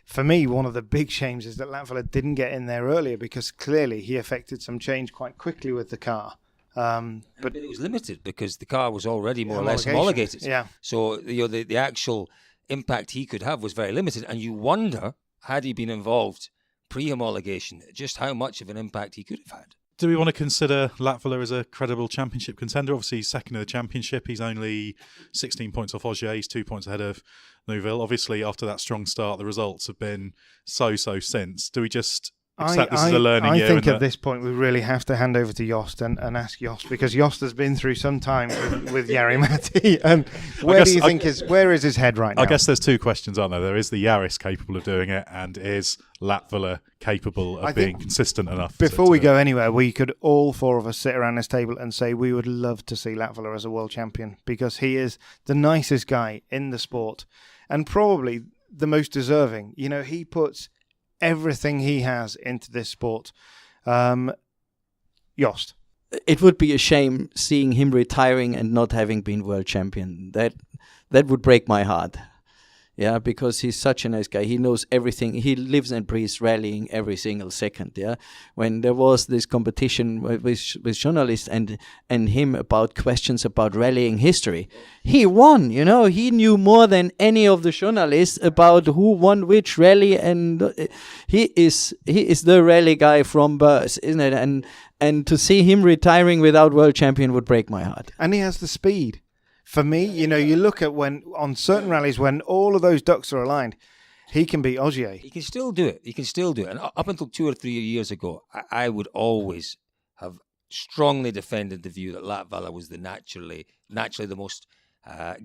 for me, one of the big shames is that Latvala didn't get in there earlier, because clearly he affected some change quite quickly with the car. But it was limited because the car was already more or less homologated. Yeah. So the actual impact he could have was very limited, and you wonder, had he been involved pre-homologation, just how much of an impact he could have had. Do we want to consider Latvala as a credible championship contender? Obviously, he's second in the championship. He's only 16 points off Ogier. He's 2 points ahead of Neuville. Obviously, after that strong start, the results have been so since. Do we just Accept this is a learning year. I think at this point we really have to hand over to Jost and ask Jost, because Jost has been through some time with Jari-Matti. And where is his head right now? I guess there's two questions, aren't there? There is the Yaris capable of doing it, and is Latvala capable of being consistent enough? Before we go anywhere, we could all four of us sit around this table and say we would love to see Latvala as a world champion, because he is the nicest guy in the sport and probably the most deserving. You know, he puts everything he has into this sport. Jost. It would be a shame seeing him retiring and not having been world champion. That would break my heart. Yeah, because he's such a nice guy. He knows everything. He lives and breathes rallying every single second. Yeah, when there was this competition with journalists and him about questions about rallying history, he won. You know, he knew more than any of the journalists about who won which rally, and he is the rally guy from birth, isn't it? And to see him retiring without world champion would break my heart. And he has the speed. For me, you know, you look at when on certain rallies when all of those ducks are aligned, he can beat Ogier. He can still do it. And up until 2 or 3 years ago, I would always have strongly defended the view that Latvala was the naturally the most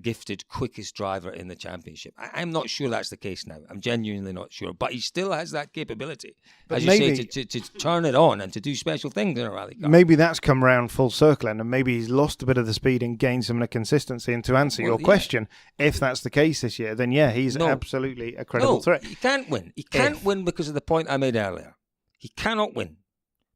gifted, quickest driver in the championship. I'm not sure that's the case now. I'm genuinely not sure. But he still has that capability, but as you say, to turn it on and to do special things in a rally car. Maybe that's come round full circle, and maybe he's lost a bit of the speed and gained some of the consistency. And to answer your question, if that's the case this year, then he's absolutely a credible threat. He can't win. He can't win because of the point I made earlier. He cannot win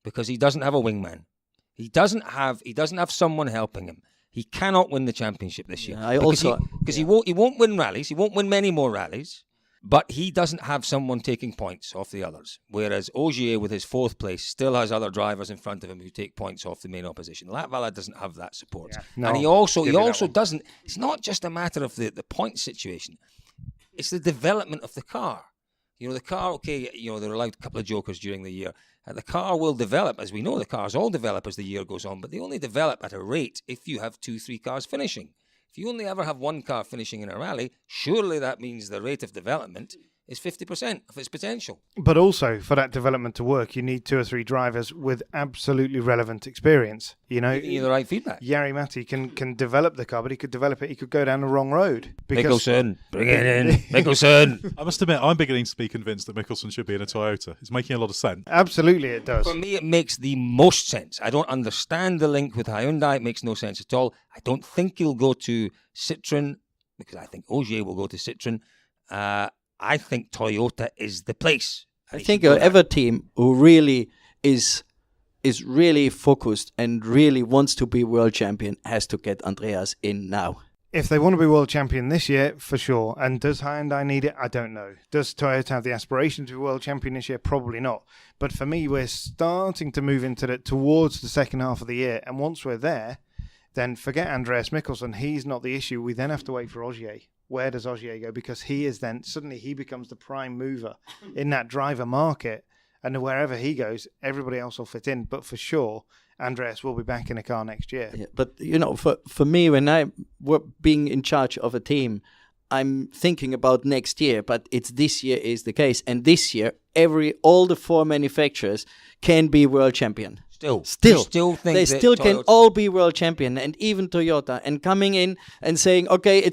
because he doesn't have a wingman. He doesn't have someone helping him. He cannot win the championship this year. Because he won't win rallies. He won't win many more rallies. But he doesn't have someone taking points off the others. Whereas Ogier, with his 4th place, still has other drivers in front of him who take points off the main opposition. Latvala doesn't have that support. Yeah. No, and he also doesn't. It's not just a matter of the point situation. It's the development of the car. You know, the car, they're allowed a couple of jokers during the year. The car will develop, as we know, the cars all develop as the year goes on, but they only develop at a rate if you have 2-3 cars finishing. If you only ever have one car finishing in a rally, surely that means the rate of development is 50% of its potential. But also, for that development to work, you need 2 or 3 drivers with absolutely relevant experience. You know, giving you the right feedback. Jari-Matti can develop the car, but he could develop it. He could go down the wrong road. Mikkelsen, bring it in. Mikkelsen. I must admit, I'm beginning to be convinced that Mikkelsen should be in a Toyota. It's making a lot of sense. Absolutely, it does. For me, it makes the most sense. I don't understand the link with Hyundai. It makes no sense at all. I don't think he'll go to Citroen, because I think Ogier will go to Citroen. I think Toyota is the place. I think whatever team who really is really focused and really wants to be world champion has to get Andreas in now. If they want to be world champion this year, for sure. And does Hyundai need it? I don't know. Does Toyota have the aspiration to be world champion this year? Probably not. But for me, we're starting to move towards the second half of the year. And once we're there, then forget Andreas Mikkelsen. He's not the issue. We then have to wait for Ogier. Where does Ogier go? Because he is then, suddenly he becomes the prime mover in that driver market. And wherever he goes, everybody else will fit in. But for sure, Andreas will be back in a car next year. Yeah, but, you know, for me, when I were being in charge of a team, I'm thinking about next year, but it's this year is the case. And this year, all the 4 manufacturers can be world champion. Still think they still can all be world champion, and even Toyota, and coming in and saying, okay,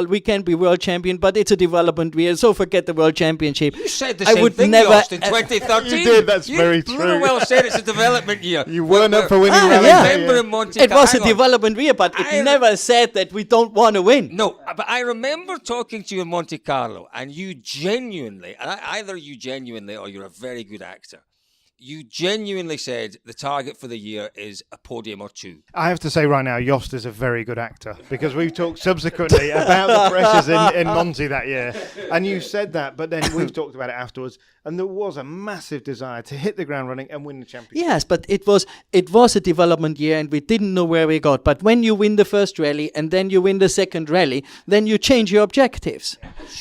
we can be world champion, but it's a development year, so forget the world championship. You said the same thing, Jost, in 2013. You did, that's very true. You well said it's a development year. You weren't up for winning rally. I remember in Monte Carlo. It was a development year, but it never said that we don't want to win. No, but I remember talking to you in Monte Carlo, and you genuinely, either you genuinely or you're a very good actor, you genuinely said the target for the year is a podium or 2. I have to say right now, Jost is a very good actor, because we've talked subsequently about the pressures in Monty that year. And you said that, but then we've talked about it afterwards. And there was a massive desire to hit the ground running and win the championship. Yes, but it was a development year, and we didn't know where we got. But when you win the first rally and then you win the second rally, then you change your objectives.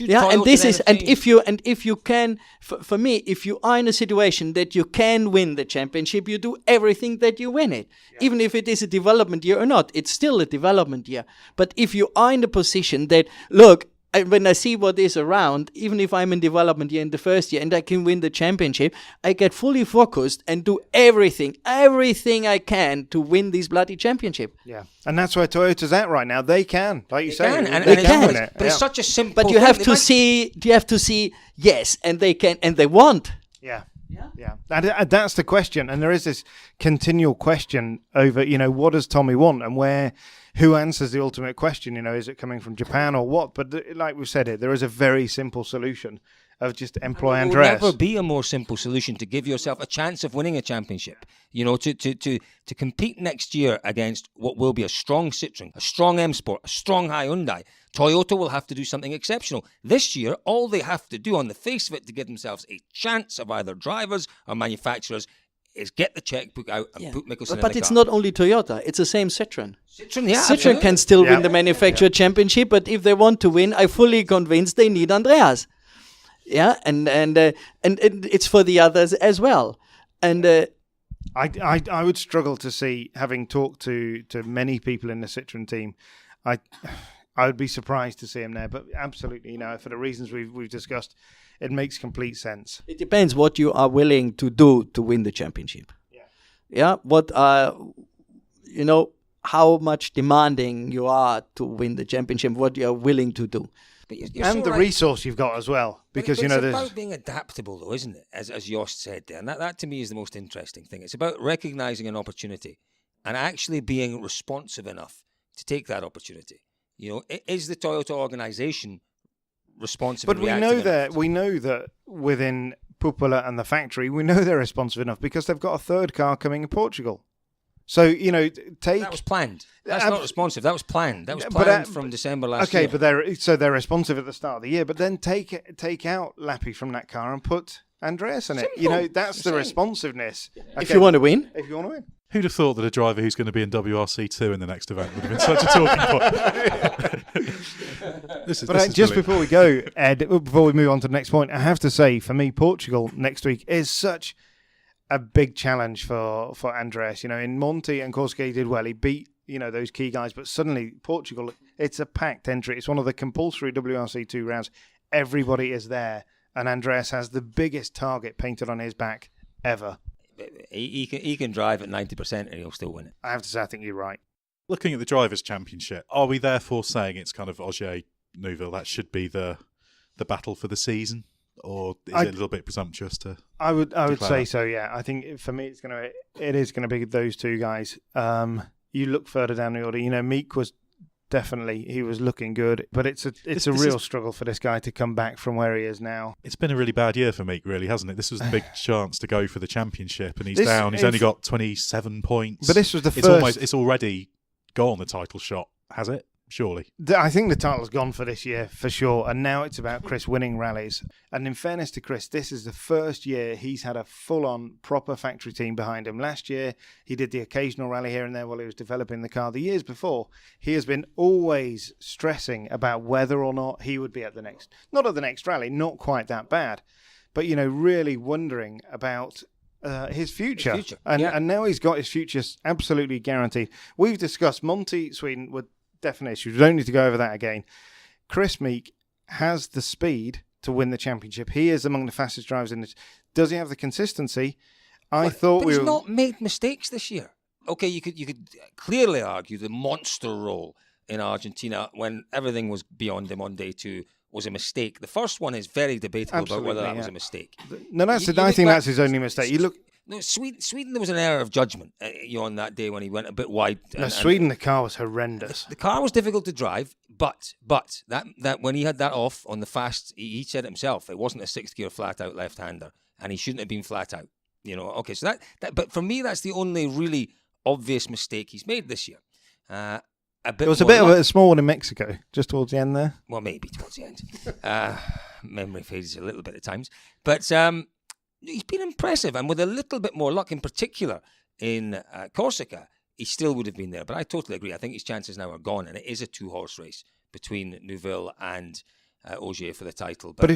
And this is, and if you can, for me, if you are in a situation that you can win the championship, you do everything that you win it. Yeah. Even if it is a development year or not, it's still a development year. But if you are in the position that, look, when I see what is around, even if I'm in development year in the first year and I can win the championship, I get fully focused and do everything I can to win this bloody championship. Yeah, and that's where Toyota's at right now. They can, like you say, they can win it. But it's such a simple. But you have to see. Yes, and they can, and they want. Yeah. And that's the question. And there is this continual question over, what does Tommy want, and who answers the ultimate question? Is it coming from Japan or what? But like we've said, there is a very simple solution of just employ Andreas. There will never be a more simple solution to give yourself a chance of winning a championship. To compete next year against what will be a strong Citroen, a strong M Sport, a strong Hyundai. Toyota will have to do something exceptional. This year, all they have to do on the face of it to give themselves a chance of either drivers or manufacturers is get the checkbook out and put Mikkelsen in the car. But it's not only Toyota, it's the same Citroen. Citroen Citroen can still win the manufacturer championship, but if they want to win, I'm fully convinced they need Andreas. Yeah, and it's for the others as well. And I would struggle to see, having talked to many people in the Citroen team, I would be surprised to see him there. But absolutely, for the reasons we've discussed, it makes complete sense. It depends what you are willing to do to win the championship. Yeah. What how much demanding you are to win the championship, what you are willing to do. But you're the resource you've got as well, because it's there's about being adaptable, though, isn't it? As Jost said there, and that to me is the most interesting thing. It's about recognizing an opportunity and actually being responsive enough to take that opportunity. Is the Toyota organization responsive? But we know that within Puppula and the factory, we know they're responsive enough because they've got a third car coming in Portugal. So, that was planned. That's not responsive. That was planned. That was planned from December last year. Okay, but they're responsive at the start of the year. But then take out Lappi from that car and put Andreas in it. Simple. That's the responsive-ness. Okay. If you want to win. Who'd have thought that a driver who's going to be in WRC2 in the next event would have been such a talking point? Just before we go, Ed, before we move on to the next point, I have to say, for me, Portugal next week is such a big challenge for Andreas. In Monte and Corsica he did well. He beat, those key guys. But suddenly, Portugal, it's a packed entry. It's one of the compulsory WRC2 rounds. Everybody is there. And Andreas has the biggest target painted on his back ever. He can drive at 90% and he'll still win it. I have to say, I think you're right. Looking at the Drivers' Championship, are we therefore saying it's kind of Ogier, Neuville, that should be the battle for the season? Or is it a little bit presumptuous to? I would say so. Yeah, I think for me it is going to be those two guys. You look further down the order. Meek was he was looking good, but it's a real struggle for this guy to come back from where he is now. It's been a really bad year for Meek, really, hasn't it? This was the big chance to go for the championship, and he's down. He's only got 27 points. But this was the first. It's already gone, the title shot, has it? Surely. I think the title's gone for this year, for sure. And now it's about Chris winning rallies. And in fairness to Chris, this is the first year he's had a full-on, proper factory team behind him. Last year, he did the occasional rally here and there while he was developing the car. The years before, he has been always stressing about whether or not he would be at the next rally, not quite that bad. But, really wondering about his future. And now he's got his future absolutely guaranteed. We've discussed Monte, Sweden, with definite issues. We don't need to go over that again. Chris Meek has the speed to win the championship. He is among the fastest drivers in it. Does he have the consistency? But he's not made mistakes this year. Okay, you could clearly argue the monster roll in Argentina when everything was beyond him on day 2 was a mistake. The first one is very debatable about whether that was a mistake. No, I think that's his only mistake. You look. No, Sweden, there was an error of judgment on that day when he went a bit wide. Sweden, the car was horrendous. The car was difficult to drive, but that when he had that off on the fast, he said it himself, it wasn't a 6th-gear flat-out left-hander, and he shouldn't have been flat-out. Okay, so that. But for me, that's the only really obvious mistake he's made this year. There was a bit of a small one in Mexico, just towards the end there. Well, maybe towards the end. Memory fades a little bit at times, but. He's been impressive, and with a little bit more luck, in particular in Corsica, he still would have been there. But I totally agree. I think his chances now are gone, and it is a 2-horse race between Neuville and Ogier for the title. But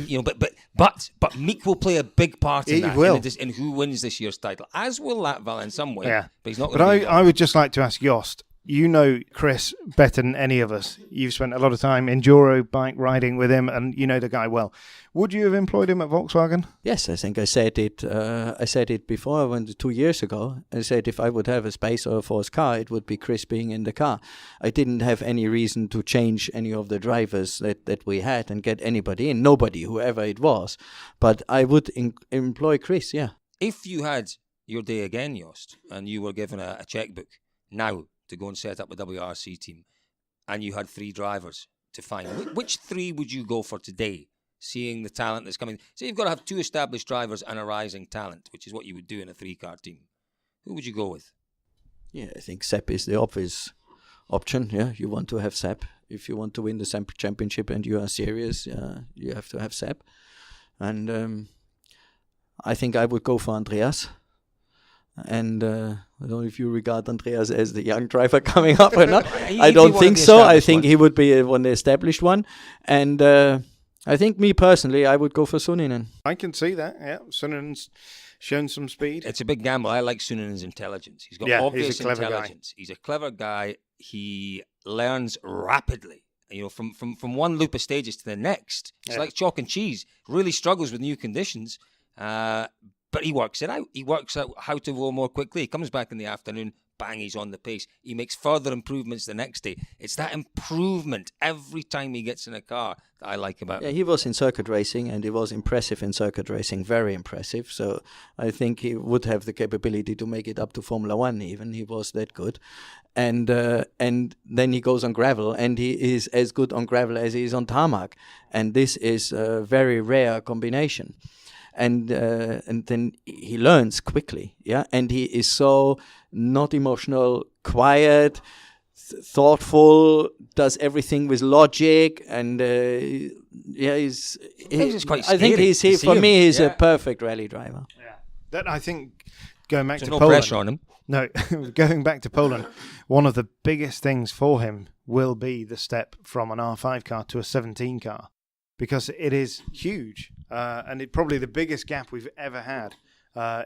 Meek will play a big part in that, in who wins this year's title, as will Latvala in some way. Yeah. But he's not. But I would just like to ask Jost, you know Chris better than any of us. You've spent a lot of time enduro bike riding with him, and you know the guy well. Would you have employed him at Volkswagen? Yes, I think I said it. I said it before, 2 years ago. I said if I would have a space or a force car, it would be Chris being in the car. I didn't have any reason to change any of the drivers that we had and get anybody in. Nobody, whoever it was. But I would employ Chris. Yeah. If you had your day again, Jost, and you were given a checkbook now to go and set up a WRC team, and you had 3 drivers to find, which 3 would you go for today, seeing the talent that's coming? So you've got to have 2 established drivers and a rising talent, which is what you would do in a 3-car team. Who would you go with? Yeah, I think Sepp is the obvious option. Yeah, you want to have Sepp. If you want to win the championship and you are serious, you have to have Sepp. And I think I would go for Andreas. And I don't know if you regard Andreas as the young driver coming up or not. I don't think so. I think he would be one the established one. And I think me personally, I would go for Suninen. I can see that, yeah. Suninen's shown some speed. It's a big gamble. I like Suninen's intelligence. He's got obvious intelligence. He's a clever guy. He learns rapidly. You know, from one loop of stages to the next. It's like chalk and cheese. Really struggles with new conditions. But he works it out. He works out how to roll more quickly. He comes back in the afternoon, bang, he's on the pace. He makes further improvements the next day. It's that improvement every time he gets in a car that I like about him. Yeah, he was in circuit racing, and he was impressive in circuit racing, very impressive. So I think he would have the capability to make it up to Formula One even. He was that good. And then he goes on gravel, and he is as good on gravel as he is on tarmac. And this is a very rare combination. And then he learns quickly, yeah. And he is so not emotional, quiet, thoughtful, does everything with logic, and he's quite I think scary for me, he's yeah. a perfect rally driver. Yeah, that I think going back to no Poland. pressure on him. No, going back to Poland, one of the biggest things for him will be the step from an R5 car to a 17 car. Because it is huge, and it's probably the biggest gap we've ever had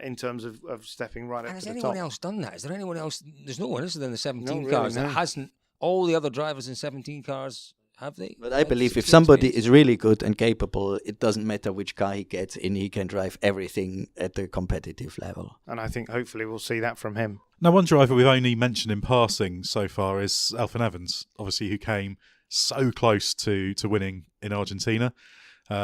in terms of stepping right up to the top. Has anyone else done that? Is there anyone else? There's no one, is there, in the 17 No, cars really, that hasn't? All the other drivers in 17 cars, have they? But I believe if somebody is really good and capable, it doesn't matter which car he gets in, he can drive everything at the competitive level. And I think hopefully we'll see that from him. Now, one driver we've only mentioned in passing so far is Elfyn Evans, obviously, who came so close to winning in Argentina.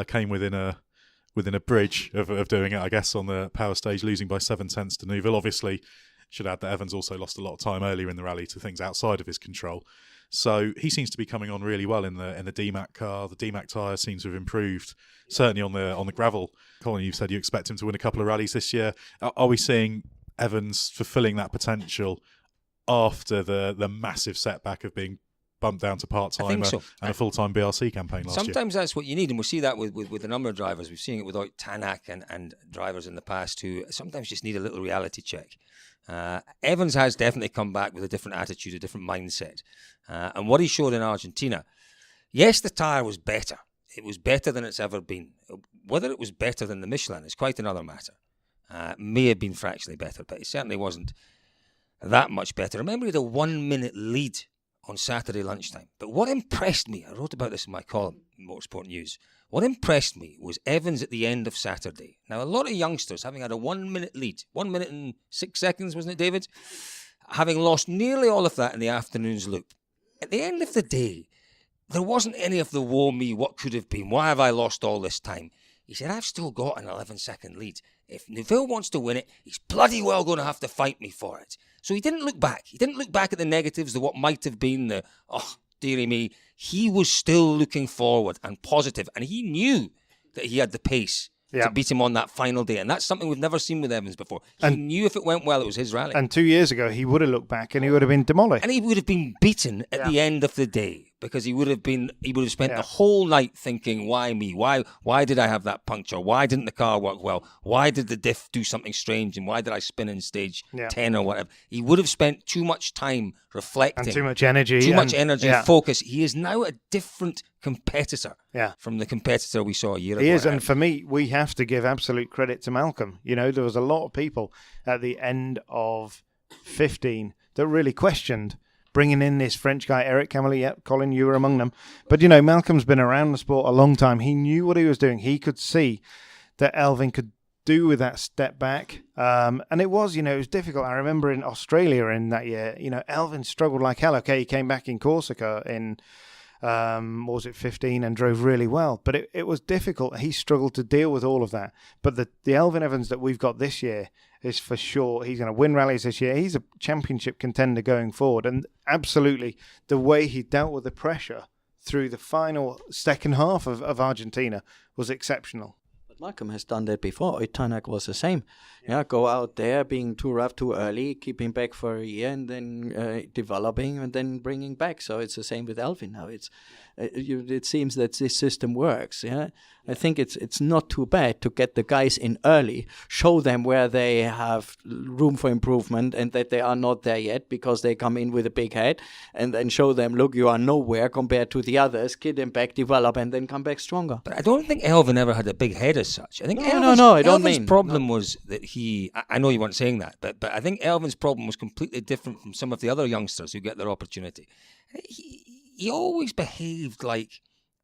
Came within a bridge of doing it, I guess, on the power stage, losing by 7 tenths to Neuville. Obviously, should add that Evans also lost a lot of time earlier in the rally to things outside of his control. So he seems to be coming on really well in the DMACK car. The DMACK tyre seems to have improved, certainly on the gravel. Colin, you've said you expect him to win a couple of rallies this year. Are we seeing Evans fulfilling that potential after the massive setback of being bumped down to part-timer and a full-time BRC campaign last year? Sometimes that's what you need, and we'll see that with a number of drivers. We've seen it with Tanak and drivers in the past who sometimes just need a little reality check. Evans has definitely come back with a different attitude, a different mindset. And what he showed in Argentina, yes, the tyre was better. It was better than it's ever been. Whether it was better than the Michelin is quite another matter. May have been fractionally better, but it certainly wasn't that much better. Remember, he had a 1-minute lead on Saturday lunchtime. But what impressed me, I wrote about this in my column in Motorsport News, what impressed me was Evans at the end of Saturday. Now, a lot of youngsters, having had a 1-minute lead, 1 minute and 6 seconds, wasn't it, David? Having lost nearly all of that in the afternoon's loop. At the end of the day, there wasn't any of the woe me, what could have been, why have I lost all this time? He said, I've still got an 11-second lead. If Neuville wants to win it, he's bloody well going to have to fight me for it. So he didn't look back. He didn't look back at the negatives, the what might have been, dearie me. He was still looking forward and positive, and he knew that he had the pace to beat him on that final day. And that's something we've never seen with Evans before. He knew if it went well, it was his rally. And 2 years ago, he would have looked back and he would have been demolished. And he would have been beaten at the end of the day. Because he would have spent the whole night thinking, why me? Why did I have that puncture? Why didn't the car work well? Why did the diff do something strange? And why did I spin in stage 10 or whatever? He would have spent too much time reflecting. And too much energy. And focus. He is now a different competitor from the competitor we saw a year ago. He is, and for me, we have to give absolute credit to Malcolm. You know, there was a lot of people at the end of 15 that really questioned bringing in this French guy, Eric Cameli. Yep, Colin, you were among them. But, Malcolm's been around the sport a long time. He knew what he was doing. He could see that Elfyn could do with that step back. And it was, it was difficult. I remember in Australia in that year, Elfyn struggled like hell. Okay, he came back in Corsica in, 15 and drove really well. But it was difficult. He struggled to deal with all of that. But the Elfyn Evans that we've got this year is for sure, he's going to win rallies this year. He's a championship contender going forward. And absolutely, the way he dealt with the pressure through the final second half of Argentina was exceptional. Malcolm has done that before. Tanak was the same. Yeah, go out there, being too rough too early, keeping back for a year, and then developing, and then bringing back. So it's the same with Elfyn now. It seems that this system works. Yeah, I think it's not too bad to get the guys in early, show them where they have room for improvement, and that they are not there yet because they come in with a big head, and then show them, look, you are nowhere compared to the others. Get them back, develop, and then come back stronger. But I don't think Elfyn ever had a big head as such. I think Elfyn's problem was that I know you weren't saying that, but I think Elfyn's problem was completely different from some of the other youngsters who get their opportunity. He always behaved like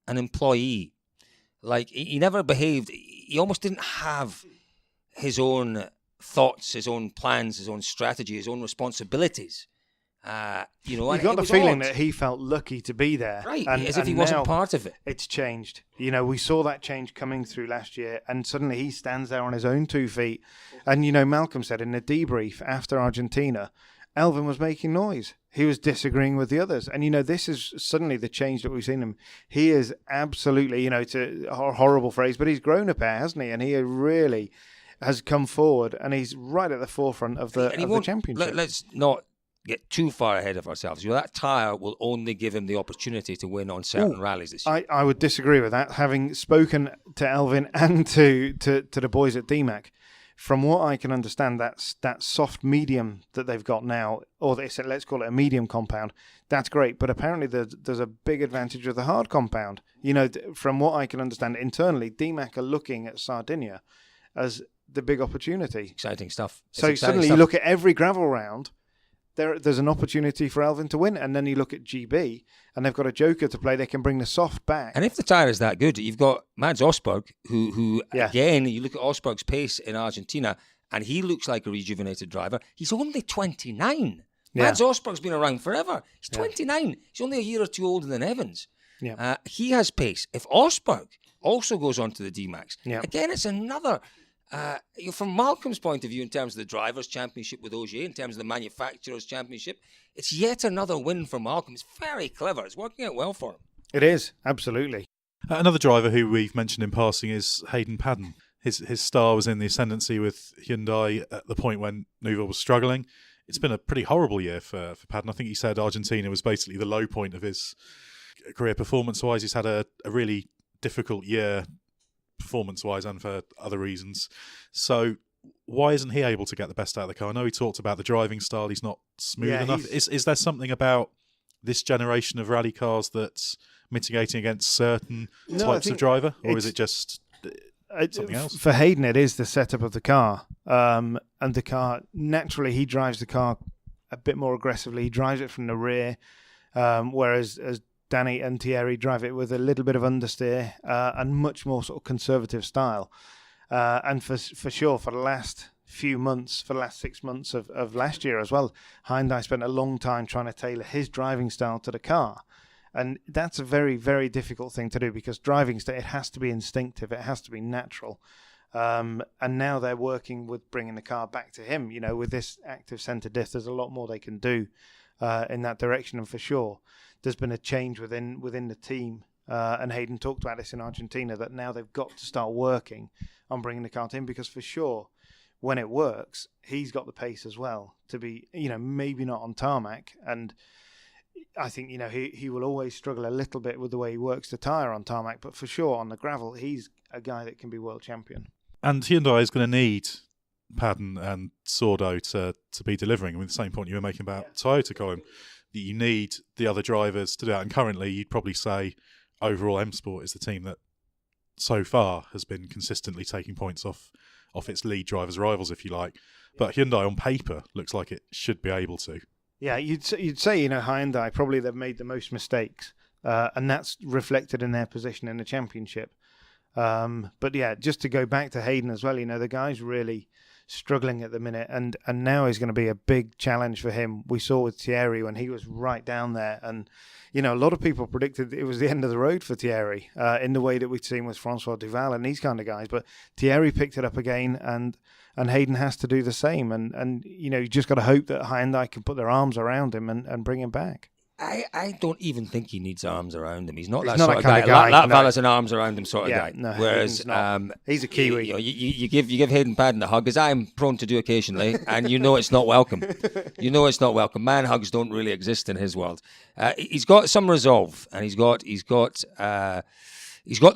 an employee. Like, he never behaved, he almost didn't have his own thoughts, his own plans, his own strategy, his own responsibilities. You got the feeling that he felt lucky to be there. Right, as if he wasn't part of it. It's changed. We saw that change coming through last year, and suddenly he stands there on his own 2 feet. And, Malcolm said in the debrief after Argentina, Elfyn was making noise. He was disagreeing with the others. And, this is suddenly the change that we've seen him. He is absolutely, it's a horrible phrase, but he's grown a pair, hasn't he? And he really has come forward, and he's right at the forefront of the championship. Let's not get too far ahead of ourselves. That tyre will only give him the opportunity to win on certain rallies this year. I would disagree with that. Having spoken to Elfyn and to the boys at DMACK, from what I can understand, that soft medium that they've got now, or let's call it a medium compound, that's great. But apparently there's a big advantage with the hard compound. From what I can understand internally, DMACK are looking at Sardinia as the big opportunity. Exciting stuff. Suddenly you look at every gravel round, there's an opportunity for Elfyn to win, and then you look at GB, and they've got a joker to play. They can bring the soft back. And if the tyre is that good, you've got Mads Osberg, who again, you look at Osberg's pace in Argentina, and he looks like a rejuvenated driver. He's only 29. Yeah. Mads Osberg's been around forever. He's 29. He's only a year or two older than Evans. Yeah. He has pace. If Osberg also goes on to the D-Max, again, it's another... from Malcolm's point of view, in terms of the Drivers' Championship with Ogier, in terms of the Manufacturers' Championship, it's yet another win for Malcolm. It's very clever. It's working out well for him. It is, absolutely. Another driver who we've mentioned in passing is Hayden Paddon. His star was in the ascendancy with Hyundai at the point when Neuville was struggling. It's been a pretty horrible year for Paddon. I think he said Argentina was basically the low point of his career performance-wise. He's had a really difficult year performance-wise and for other reasons. So why isn't he able to get the best out of the car? I know he talked about the driving style. He's not smooth enough. Is there something about this generation of rally cars that's mitigating against certain types of driver? Or is it just something else? For Hayden, it is the setup of the car. And the car, naturally, he drives the car a bit more aggressively. He drives it from the rear, whereas as Danny and Thierry drive it with a little bit of understeer and much more sort of conservative style. And for sure, for the last few months, for the last 6 months of last year as well, Hyundai spent a long time trying to tailor his driving style to the car. And that's a very, very difficult thing to do because driving style, it has to be instinctive, it has to be natural. And now they're working with bringing the car back to him. With this active centre diff, there's a lot more they can do in that direction. And for sure, there's been a change within the team, and Hayden talked about this in Argentina, that now they've got to start working on bringing the car to him because for sure, when it works, he's got the pace as well to be, maybe not on tarmac. And I think, he will always struggle a little bit with the way he works the tyre on tarmac, but for sure on the gravel, he's a guy that can be world champion. And Hyundai is going to need Paddon and Sordo to be delivering. I mean, the same point you were making about Toyota, Colin. You need the other drivers to do that. And currently, you'd probably say overall M Sport is the team that so far has been consistently taking points off its lead drivers' rivals, if you like. But Hyundai on paper looks like it should be able to. Yeah, you'd say, Hyundai, probably they've made the most mistakes, and that's reflected in their position in the championship. But yeah, just to go back to Hayden as well, the guy's really struggling at the minute, and now is going to be a big challenge for him. We saw with Thierry when he was right down there, and a lot of people predicted it was the end of the road for Thierry in the way that we'd seen with Francois Duval and these kind of guys. But Thierry picked it up again, and Hayden has to do the same. And you just got to hope that Hyundai can put their arms around him and bring him back. I don't even think he needs arms around him. He's not that not sort of kind guy. of guy. Latvala's an arms around him sort of guy. No, Whereas he's a Kiwi. You give Hayden Paddon a hug, as I'm prone to do occasionally, and it's not welcome. It's not welcome. Man hugs don't really exist in his world. He's got some resolve, and he's got the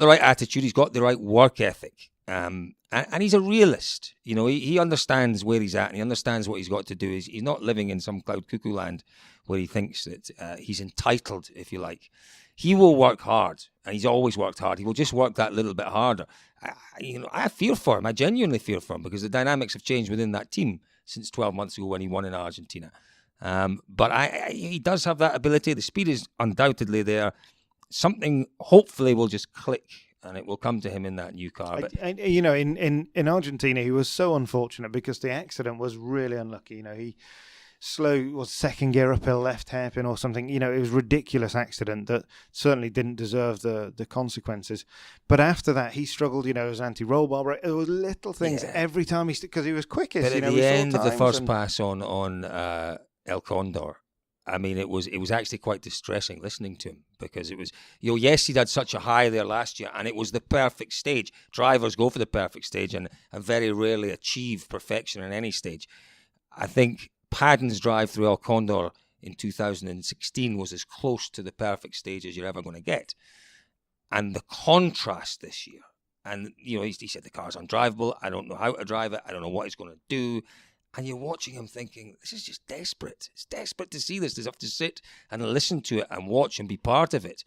right attitude. He's got the right work ethic. And he's a realist. He understands where he's at, and he understands what he's got to do. He's not living in some cloud cuckoo land where he thinks that he's entitled, if you like. He will work hard, and he's always worked hard. He will just work that little bit harder. I fear for him. I genuinely fear for him, because the dynamics have changed within that team since 12 months ago when he won in Argentina. But he does have that ability. The speed is undoubtedly there. Something hopefully will just click, and it will come to him in that new car. But in Argentina, he was so unfortunate because the accident was really unlucky. He was second gear uphill left hairpin or something. It was a ridiculous accident that certainly didn't deserve the consequences. But after that, he struggled. It was anti-roll bar brake. There were little things every time because he was quickest. But at the end of the first pass on El Condor, I mean, it was actually quite distressing listening to him, because it was, yes, he'd had such a high there last year, and it was the perfect stage. Drivers go for the perfect stage and very rarely achieve perfection in any stage. I think Paddon's drive through El Condor in 2016 was as close to the perfect stage as you're ever going to get. And the contrast this year, and he said the car's undrivable, I don't know how to drive it, I don't know what it's going to do. And you're watching him thinking, this is just desperate. It's desperate to see this. You have to sit and listen to it and watch and be part of it.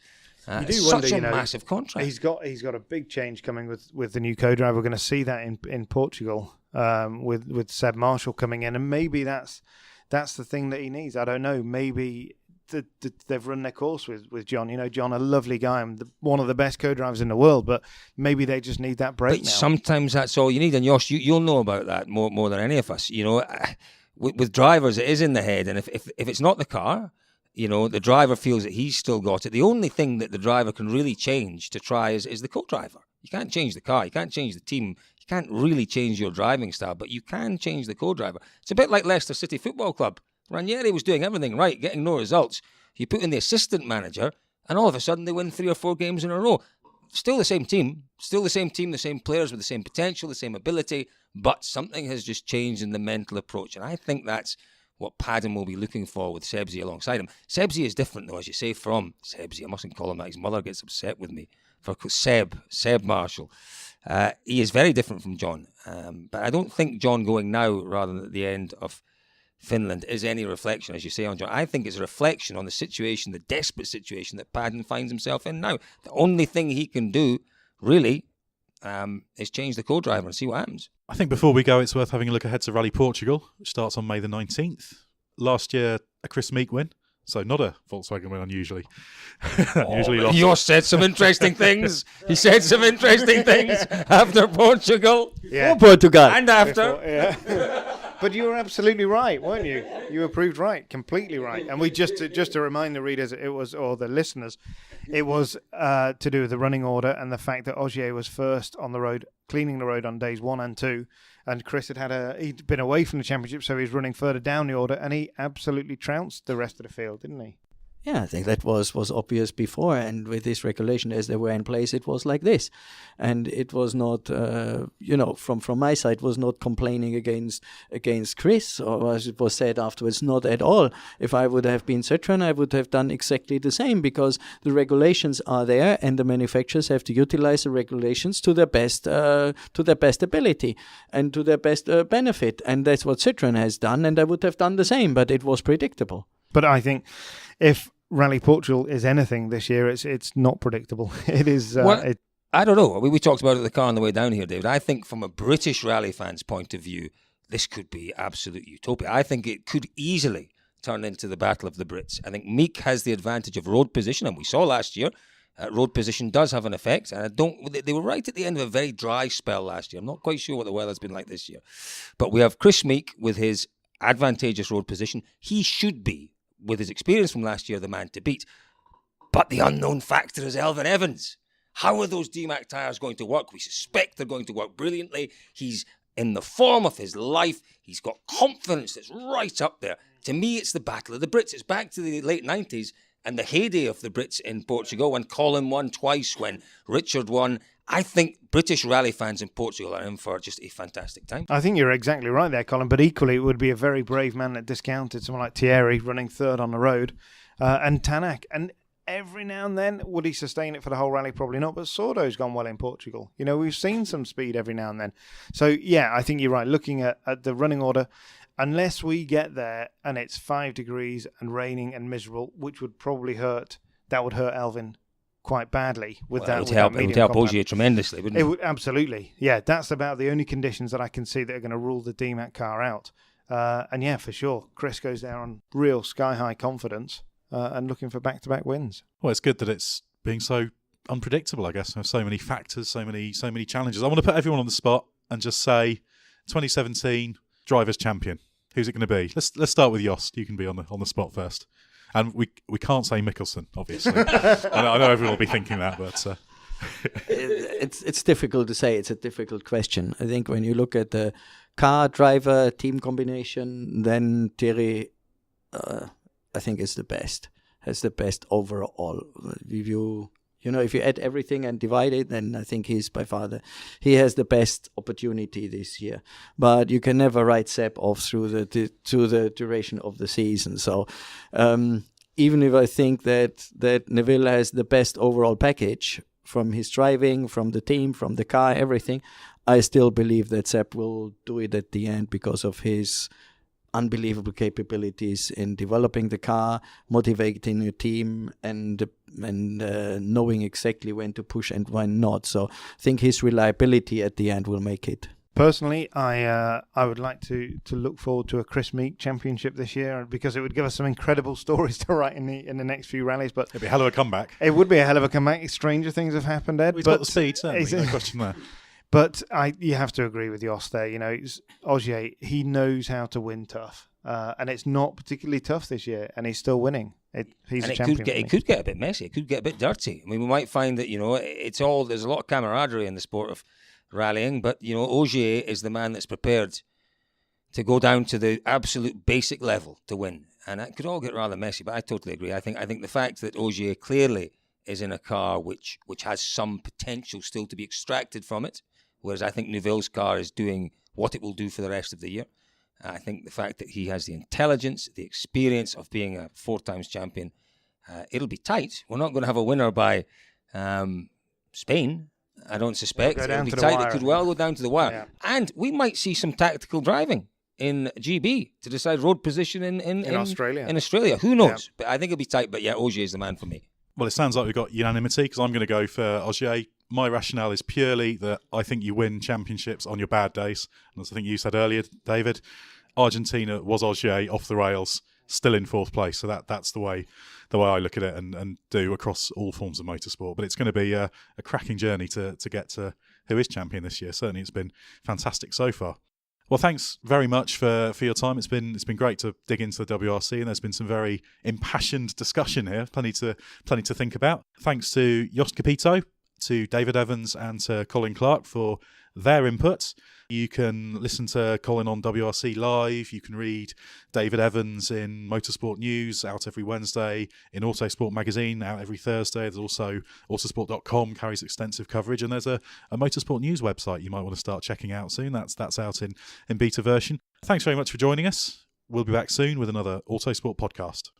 It's such a massive contract. He's got a big change coming with the new co-driver. We're going to see that in Portugal with Seb Marshall coming in, and maybe that's the thing that he needs. I don't know. Maybe they've run their course with John. John, a lovely guy, and one of the best co-drivers in the world, but maybe they just need that break now. Sometimes that's all you need, and Jost, you'll know about that more than any of us. With drivers, it is in the head, and if it's not the car, the driver feels that he's still got it. The only thing that the driver can really change to try is the co-driver. You can't change the car, you can't change the team, you can't really change your driving style, but you can change the co-driver. It's a bit like Leicester City Football Club. Ranieri was doing everything right, getting no results. You put in the assistant manager, and all of a sudden they win 3 or 4 games in a row. Still the same team, the same players with the same potential, the same ability, but something has just changed in the mental approach. And I think that's what Paddon will be looking for with Sebzi alongside him. Sebzi is different, though, as you say, from Sebzi. I mustn't call him that. His mother gets upset with me. For Seb Marshall. He is very different from John. But I don't think John going now rather than at the end of Finland is any reflection, as you say, on John. I think it's a reflection on the situation, the desperate situation that Paddon finds himself in now. The only thing he can do, really, is change the co-driver and see what happens. I think before we go, it's worth having a look ahead to Rally Portugal, which starts on May the 19th. Last year, a Chris Meek win. So not a Volkswagen win, unusually. Usually lost. Jost said some interesting things. He said some interesting things after Portugal. Yeah. For Portugal. And after. Yeah. But you were absolutely right, weren't you? You were proved right, completely right. And we just to remind the readers, or the listeners, it was to do with the running order and the fact that Ogier was first on the road, cleaning the road on days 1 and 2. And Chris he'd been away from the championship, so he was running further down the order, and he absolutely trounced the rest of the field, didn't he? Yeah, I think that was obvious before, and with this regulation as they were in place, it was like this. And it was not, from my side, was not complaining against Chris, or as it was said afterwards, not at all. If I would have been Citroen, I would have done exactly the same, because the regulations are there, and the manufacturers have to utilize the regulations to their best ability and to their best benefit. And that's what Citroen has done, and I would have done the same, but it was predictable. But I think if Rally Portugal is anything this year, it's not predictable. It is. I don't know. We talked about it in the car on the way down here, David. I think from a British rally fan's point of view, this could be absolute utopia. I think it could easily turn into the Battle of the Brits. I think Meek has the advantage of road position, and we saw last year, road position does have an effect. And they were right at the end of a very dry spell last year. I'm not quite sure what the weather's been like this year. But we have Chris Meek with his advantageous road position. He should be, with his experience from last year, the man to beat. But the unknown factor is Elfyn Evans. How are those DMACK tyres going to work? We suspect they're going to work brilliantly. He's in the form of his life. He's got confidence that's right up there. To me, it's the Battle of the Brits. It's back to the late 90s and the heyday of the Brits in Portugal, when Colin won twice, when Richard won. I think British rally fans in Portugal are in for just a fantastic time. I think you're exactly right there, Colin, but equally it would be a very brave man that discounted someone like Thierry running third on the road, and DMACK. And every now and then, would he sustain it for the whole rally? Probably not, but Sordo's gone well in Portugal. You know, we've seen some speed every now and then. So, yeah, I think you're right. Looking at the running order, unless we get there and it's 5 degrees and raining and miserable, which would probably hurt, that would hurt Elfyn quite badly. It would help Ogier tremendously, wouldn't it? It would, absolutely. Yeah, that's about the only conditions that I can see that are going to rule the DMACK car out. And yeah, for sure, Chris goes there on real sky-high confidence and looking for back-to-back wins. Well, it's good that it's being so unpredictable, I guess. There's so many factors, so many challenges. I want to put everyone on the spot and just say 2017 Drivers' Champion. Who's it going to be? Let's start with Jost. You can be on the spot first. And we can't say Mikkelsen, obviously. I know everyone will be thinking that, but it's difficult to say. It's a difficult question. I think when you look at the car, driver, team combination, then Thierry, I think, is the best. Has the best overall. If you add everything and divide it, then I think he's by far he has the best opportunity this year. But you can never write Seb off through the duration of the season. So even if I think that Neuville has the best overall package from his driving, from the team, from the car, everything, I still believe that Seb will do it at the end because of his unbelievable capabilities in developing the car, motivating your team, and knowing exactly when to push and when not. So I think his reliability at the end will make it. Personally, I would like to look forward to a Chris Meek championship this year, because it would give us some incredible stories to write in the next few rallies. But it'd be a hell of a comeback. It would be a hell of a comeback. Stranger things have happened, Ed. He's got the speed, certainly. No question there. But you have to agree with Jost there. You know, Ogier, he knows how to win tough. And it's not particularly tough this year, and he's still winning. He's a champion. It could get a bit messy. It could get a bit dirty. I mean, we might find that, there's a lot of camaraderie in the sport of rallying, but, Ogier is the man that's prepared to go down to the absolute basic level to win. And it could all get rather messy, but I totally agree. I think the fact that Ogier clearly is in a car which has some potential still to be extracted from it, whereas I think Neuville's car is doing what it will do for the rest of the year. I think the fact that he has the intelligence, the experience of being a 4 times champion, it'll be tight. We're not going to have a winner by Spain, I don't suspect. It'll be tight. It could well go down to the wire. Yeah. And we might see some tactical driving in GB to decide road position in Australia. In Australia. Who knows? Yeah. But I think it'll be tight. But yeah, Ogier is the man for me. Well, it sounds like we've got unanimity, because I'm going to go for Ogier. My rationale is purely that I think you win championships on your bad days. And as I think you said earlier, David, Argentina was Ogier off the rails, still in 4th place. So that's the way I look at it and do across all forms of motorsport. But it's going to be a cracking journey to get to who is champion this year. Certainly it's been fantastic so far. Well, thanks very much for your time. It's been great to dig into the WRC, and there's been some very impassioned discussion here. Plenty to think about. Thanks to Jost Capito, to David Evans, and to Colin Clark for their input. You can listen to Colin on WRC Live. You can read David Evans in Motorsport News, out every Wednesday, in Autosport magazine, out every Thursday. There's also Autosport.com carries extensive coverage, and there's a Motorsport News website you might want to start checking out soon. That's out in beta version. Thanks very much for joining us. We'll be back soon with another Autosport podcast.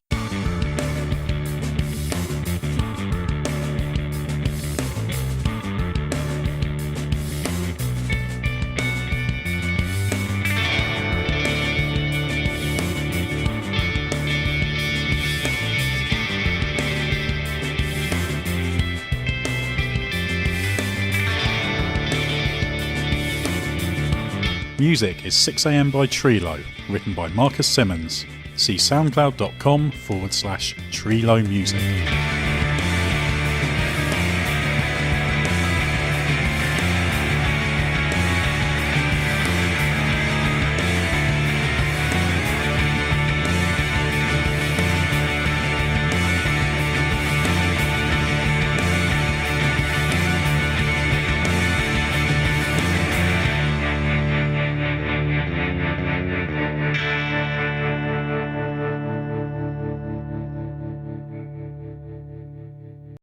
Music is 6am by Trilo, written by Marcus Simmons. see soundcloud.com/Treelow Music.